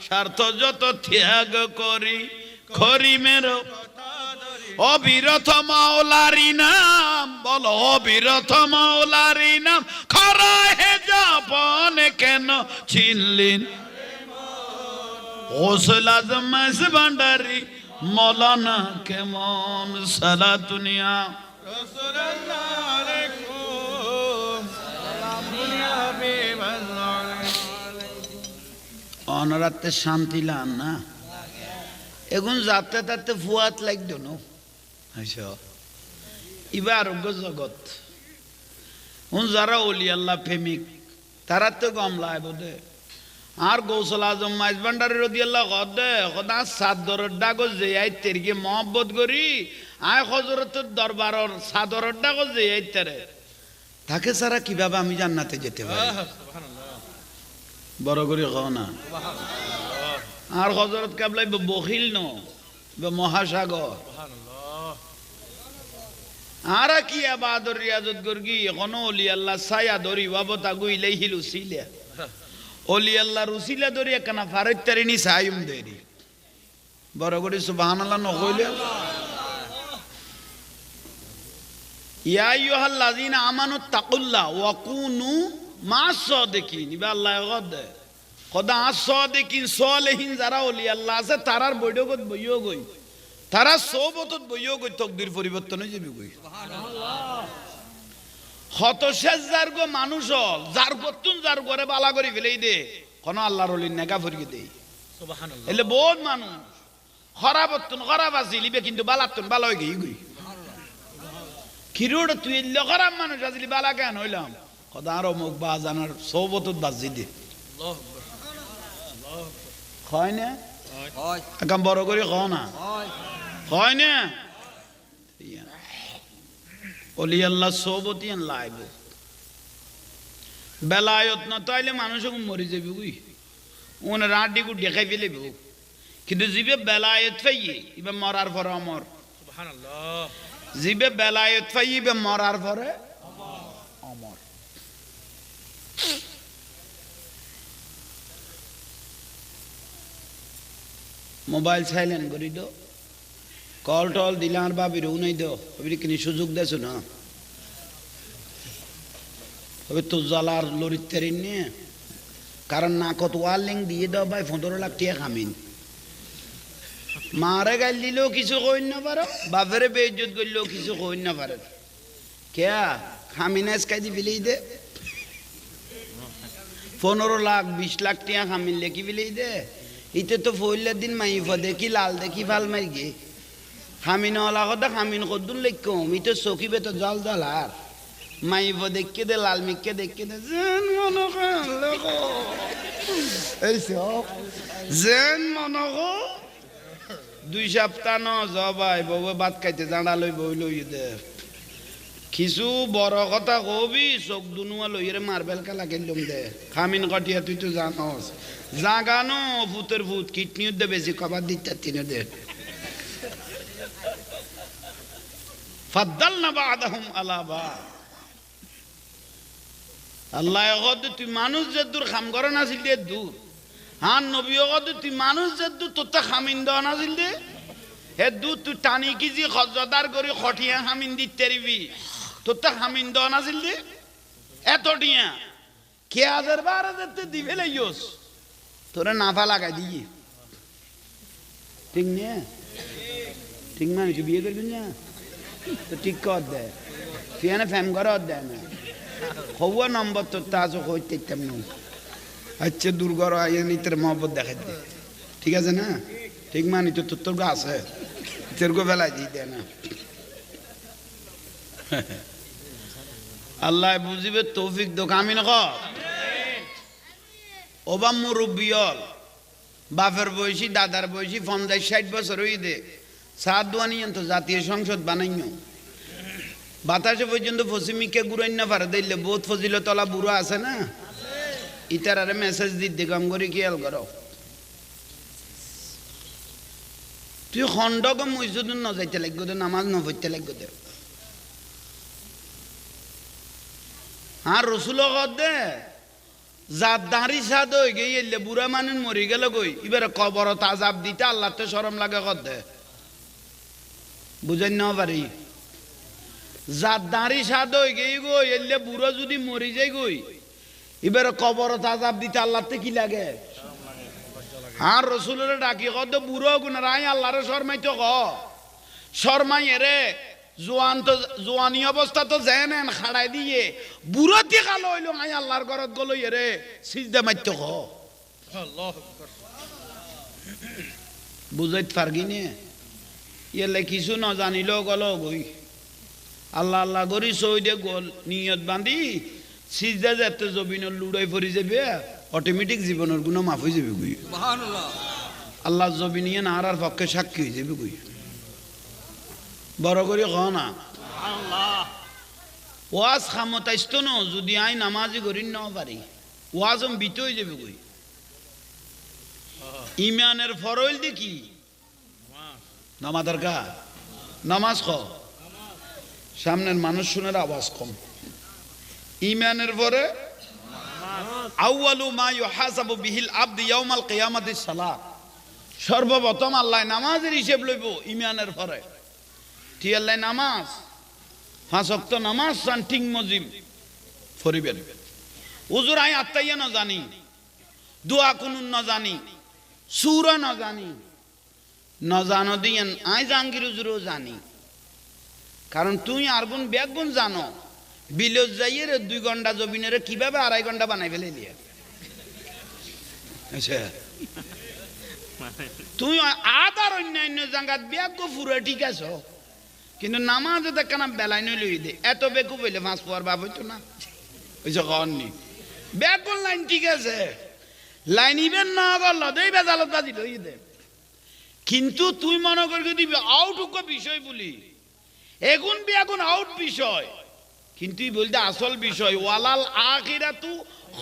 স্বার্থ যত ত্যাগ করি করি মেরো অবিরত মাওলারি নাম বলো অবিরত মাওলারি নাম খরা হে যাপন কেন চিনলিন গৌসুল আজম মাইস ভান্ডারি মৌলানা কেমন সালাতুনিয়া অনরাতে শান্তি লান না এখন যাতে তাতে ফুয়াত লাগতো না ইবা আরোগ্য জগৎ যারা অলি আল্লাহ প্রেমিক তারা তো গমলায় বোধে আর গৌসুল আজম মাইজ ভান্ডারি রাদিয়াল্লাহু কদে খোদা সাদরের ডাগো যে আই তেরকে মহব্বত করি আয় হযরতের দরবারের সাদরের ডাগো যে আই তেরে তাকে ছাড়া কিভাবে আমি জান্নাতে যেতে পারি বড় করে কও না আর হযরত কাবলাই বখিল ন মহাসাগর আর কি আবাদর রিয়াজত গর্গি এখনো অলি আল্লাহ ছায়া ধরি বাবতা গুইলাই হিলুসিলা অলি আল্লাহ রুসিলা ধরি একখানা ফারেক তারিনি সায়ুম দেরি বড় করে সুবহানাল্লাহ নকইলে ইয়া আইয়ুহাল্লাযিনা আমানু তাকুল্লাহ ওয়া কুনু মা'আস সাদিকিন ইবা আল্লাহ গদে খোদা আস সাদিকিন সালেহিন যারা অলি আল্লাহ আছে তারার বৈঠকত বইও গই তারা সৌবতত বইও কই তকদির পরিবর্তন হয়ে যাবে কই হত শেষ যার গো মানুষ হল যার গতুন যার ঘরে বালা করে ফেলেই দে কোন আল্লাহর ওলির নেকা ফরিয়ে দেই সুবহানাল্লাহ এলে বহুত মানুষ খরাবতুন খরাব আসিলিবে কিন্তু বালাতুন বালা হয়ে গই গই কিরোড তুই এলে খরাব মানুষ আসিলি বালা কেন হইলাম খোদা আরো মুখ বাজানার সৌবতত বাজি দে আল্লাহু আকবার হয় না হয় একদম বড় করে খ না হয় হয় না অলি আল্লাহ সৌবতি লাইব বেলায়ত না তাইলে মানুষ মরি যাবি বুঝি ওন রাড্ডি কু দেখাই ফেলে কিন্তু জিবে বেলায়ত ফাইয়ে ইবে মরার পরে অমর সুবহানাল্লাহ জিবে বেলায়ত ফাইয়ে ইবে মরার পরে অমর মোবাইল সাইলেন্ট করি দো কল টল দিলে আর বাবির উনাই দো কিনি সুযোগ দেছো না হবে তো জ্বালার লরির তেরিন নিয়ে কারণ না কত ওয়ার্লিং দিয়ে দাও ভাই 15 লাখ টাকা খামিন মারে গাল দিলেও কিছু কইন না পারো বাপেরে বেইজ্জত করলেও কিছু কইন না পারে কেয়া খামিনাস কাজি ফেলেই দে 15 লাখ 20 লাখ টাকা খামিন লেখি ফেলেই দে ইতে তো ফইলের দিন মাই দেখি লাল দেখি ভাল মারি গে খামিন ওলা কথা খামিন কদ্দুন লেখম ইতে চকিবে তো জল জল আর মাইব দেখকে দে লাল মিককে দেখকে দে যেন মন লেখো এই সব যেন মন 2 সপ্তাহ ন জবাই বউ ভাত খাইতে জাঁড়া লই বই লই দে কিছু বড় কথা কবি চোখ দুনুয়া লইরে মার্বেল খেলা খেললুম দে খামিন কটিয়া তুই তো জানস জাগানো ভূতের ভূত কিডনির দে বেশি কবার দিতে তিনে দে ফাদ্দালনা বা'দাহুম আলা বা'দ আল্লাহ কদ তুই মানুষ যে দূর খাম করে নাছিল দে দূর হান নবী কদ তুই মানুষ যে দূর তোর তা খামিন দেওয়া নাছিল দে হে দূর তুই টানি কিজি খজদার করে খটিয়া খামিন দিতে পারবি তোর তা খামিন দেওয়া নাছিল দে এত টিয়া কে হাজার 12,000 দিবে লাইস তোরে নাফা লাগাই দিয়ে ঠিক নে ঠিক মানুষ বিয়ে করবি না তো ঠিক কর দেয় তুই এনে ফ্যাম করে দেয় না হওয়া নম্বর তোর তাজও হইতে তেমন আচ্ছা দুর্গর নিতের মহব্বত দেখাই দে ঠিক আছে না ঠিক মানি তো তোর গা আছে তোর গো ফেলাই দিয়ে দেয় না আল্লাহ বুঝিবে তৌফিক দো কামিন ক ওবা মুরব্বিয়ল বাপের বয়সী দাদার বয়সী 50-60 বছর হই দে সাত দোয়ানিয়ন তো জাতীয় সংসদ বানাইও বাতাসে পর্যন্ত পশ্চিমিকে ঘুরাই না পারে দিলে বহুত ফজিলতলা বুড়ো আছে না ইতার আরে মেসেজ দিতে কাম করে খেয়াল করো তুই খণ্ডকে মসজিদ ন যাইতে লাগবে দে নামাজ ন পড়তে লাগবে দে আর রসুল দে যার দাঁড়ি সাদ হয়ে গিয়ে বুড়া মানুষ মরি গেল কই এবারে কবর তাজাব দিতে আল্লাহ তো শরম লাগে কর দে বুঝাই না পারি যার দাঁড়ি সাদ হয়ে গিয়ে গো এলে বুড়ো যদি মরি যায় গই এবারে কবর তাজাব দিতে আল্লাহতে কি লাগে আর রসুলের ডাকি কত বুড়ো গুণার আই আল্লাহরে শর্মাই তো ক শর্মাই রে জোয়ান তো জোয়ানি অবস্থা তো জেনেন খাড়াই দিয়ে বুড়ো দিয়ে কালো হইল আই আল্লাহর ঘরত গলো রে সিজদা মাইতো ক আল্লাহু আকবার বুঝাইতে পারগি নে এলে কিছু ন জানিলেও গল গই আল্লাহ আল্লাহ করি সৌদে গোল নিয়ত বান্ধি সিজদা যেতে জবিনের লুড়াই পড়ি যাবে অটোমেটিক জীবনের গুণ মাফ হয়ে যাবে গই আল্লাহ জবিনিয়ে না আর পক্ষে সাক্ষী হয়ে যাবে গই বড় করে খ না ওয়াজ খামতাইস্ত ন যদি আই নামাজি করি ন পারি ওয়াজ বিত হয়ে যাবে গই ইমানের ফরইল দেখি নামা দরকার নামাজ খ সামনের মানুষ শুনে আওয়াজ কম ইমানের পরে আউয়ালু মা ইউহাসাবু বিহিল আবদ ইয়াউমাল কিয়ামাতি সালাত সর্বপ্রথম আল্লাহ নামাজের হিসাব লইব ইমানের পরে ঠিক আল্লাহ নামাজ 5 ওয়াক্ত নামাজ সান ঠিক মজিব ফরিবেন হুজুর আই আত্মাইয়া না জানি দোয়া কুনুন না জানি সূরা না জানি ন জানো দিয়েন আই জাহাঙ্গীর হুজুরও জানি কারণ তুই আর গুণ ব্যাগ গুণ জানো বিলজ যাইয়ে 2 ঘন্টা জবিনের কিভাবে 2.5 ঘন্টা বানাই ফেলে নিয়ে আচ্ছা তুই আদার অন্যান্য জায়গাত ব্যাগ গো ফুরে ঠিক আছে কিন্তু নামাজে দেখা না বেলায় নই লই দে এত বেকু বলে 5 পর বাপ হইতো না ওই যে কননি ব্যাগ কোন লাইন ঠিক আছে লাইন ইভেন না করল দেই বেজালত বাজি লই দে কিন্তু তুই মনে করি দিবি আউট উক বিষয় বলি এখন বি এখন আউট বিষয় কিন্তু বলতে আসল বিষয় ওয়ালাল আখিরাতু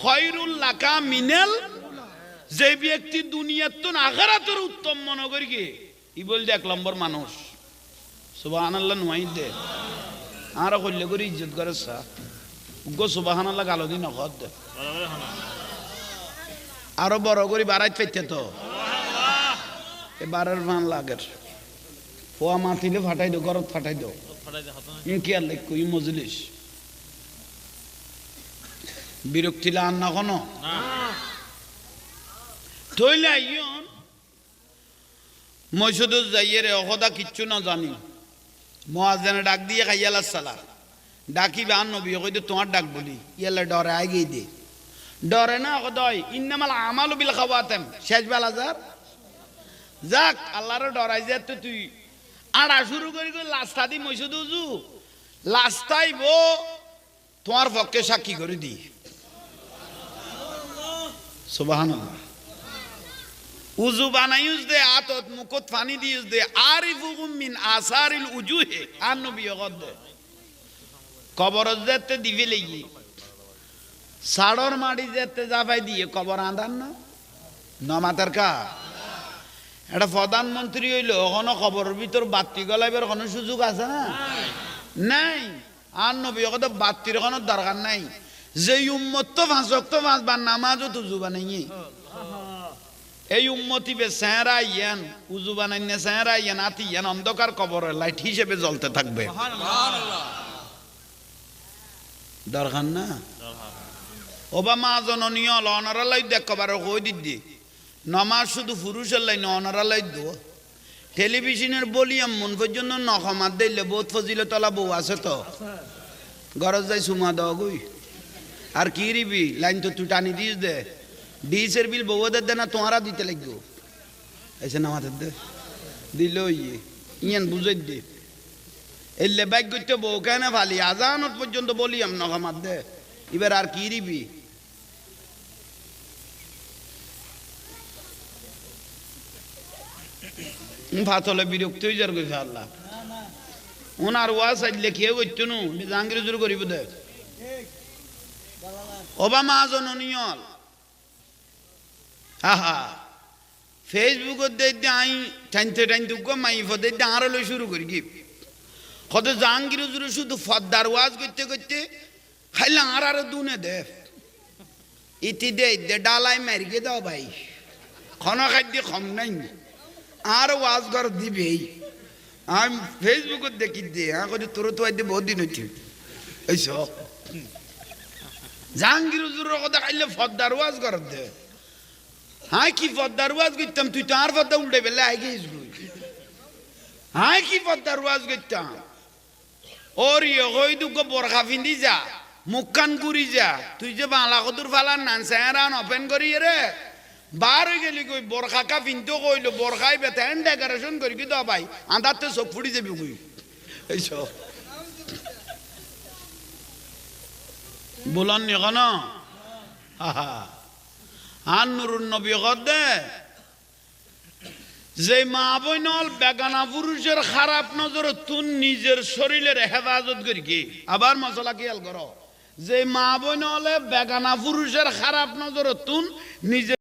খায়রুল লাকা মিনাল যে ব্যক্তি দুনিয়ার তো আখিরাতের উত্তম মনে করি কি ই বলতে 1 নম্বর মানুষ সুবহানাল্লাহ নুয়াই দে আর কইলে করে ইজ্জত করে সা গো সুবহানাল্লাহ গালো দিন নখদ দে আরো বড় করে বাড়াইত পেতে তো এবারের মান লাগের পোয়া মাতিলে ফাটাই দো গরত ফাটাই দো কি আর লেখ কই মজলিস বিরক্তি লান না কোনো তইলে আইয়ন মসজিদে যাইয়ে রে ওহদা কিচ্ছু না জানি মুয়াজ্জিন ডাক দিয়ে খাইয়ালা সালাহ ডাকি বান নবী কইতে তোমার ডাক বলি ইয়ালা ডরে আগে দে ডরে না কদয় ইন্নামাল আমালু বিল খাওয়াতাম শেষ বেলা যাক আল্লাহর ডরাই যে তুই আড়া শুরু করি লাস্তা দি মসজিদ উজু লাস্তাইব তোমার পক্ষে সাক্ষী করে দি সুবহানাল্লাহ উজু বানাইউজ দে আতত মুকত পানি দিউজ দে আরিফুকুম মিন আসারিল উজুহে আর নবী গদ কবর যেতে দিবে লাগি সাড়র মাটি যেতে যাবাই দিয়ে কবর আদান না নমাতার কা এটা প্রধানমন্ত্রী হইল ওখানে খবরের ভিতর বাতি গলাইবার কোনো সুযোগ আছে না নাই আর নবী কথা বাতির কোনো দরকার নাই যে উম্মত তো 5 ওয়াক্ত 5 বার নামাজও তুজু বানাই এই উম্মতি বে সেহরা ইয়ান উজু বানাইনে সেহরা ইয়ান আতি ইয়ান অন্ধকার কবরের লাইট হিসেবে জ্বলতে থাকবে দরকার না ওবামা জননীয় লনারালাই দেখবার কই দিদি নমাজ শুধু পুরুষের লাই ননারালাই দো টেলিভিশনের বলিয়াম মন পর্যন্ত নখমাত দিলে বহুত ফজিলতলা বউ আছে তো গরজ যাই সুমা দাও গুই আর কি রিবি লাইন তো তুই টানি দিস দে ডিসের বিল বউদের দে না তোমারা দিতে লাগবো এসে নামাতে দে দিল ইয়ান বুঝাই দে এলে বাইক করতে বউ কেন ফালি আজানত পর্যন্ত বলিয়াম নখমাত দে এবার আর কি রিবি ভাতলে বিরক্ত হয়ে যার গেছে আল্লাহ ওনার ওয়াজ আইলে খেয়ে করতো নু জাহাঙ্গীর জোর করিব দে ওবামা জননীয় আহা ফেসবুকত দে আই টাইনতে টাইনতে মাই ফদে আরো লই শুরু করি কি কত জাহাঙ্গীর জোরে শুধু ফদ্দার ওয়াজ করতে করতে খাইলে আর দুনে দে ইতি দে ডালাই মারিকে দাও ভাই খন খাদ্য কম নাই আর ওয়াজ কর দিবে আমি ফেসবুকত দেখি দে হ্যাঁ কত তোর তো আইতে বহুত দিন হচ্ছে এইস জাহাঙ্গীর হুজুরের কথা খাইলে ফদ্দার ওয়াজ কর দে হ্যাঁ কি ফদ্দার ওয়াজ করতাম তুই তো আর ফদ্দা উল্টে বেলে আই গেছিস হ্যাঁ কি ফদ্দার ওয়াজ করতাম ওর ইয়ে দুঃখ বরখা ফিন্দি যা মুখ কান গুড়ি যা তুই যে বাংলা কদুর ফালার নান চেহারান ওপেন করি রে বার হয়ে গেলি কই বরখা কা ফিনতে কইলো বরখাই বেতেন ডেকোরেশন করি কি দাও ভাই আন্দাতে চোখ ফুটি যাবি কই এইসব বলন নি কেন আহা আর নুরুন নবী দে যে মা বইনল বেগানা পুরুষের খারাপ নজর তুন নিজের শরীরের হেফাজত করি কি আবার মশলা খেয়াল করো যে মা বইনলে বেগানা পুরুষের খারাপ নজর তুন নিজের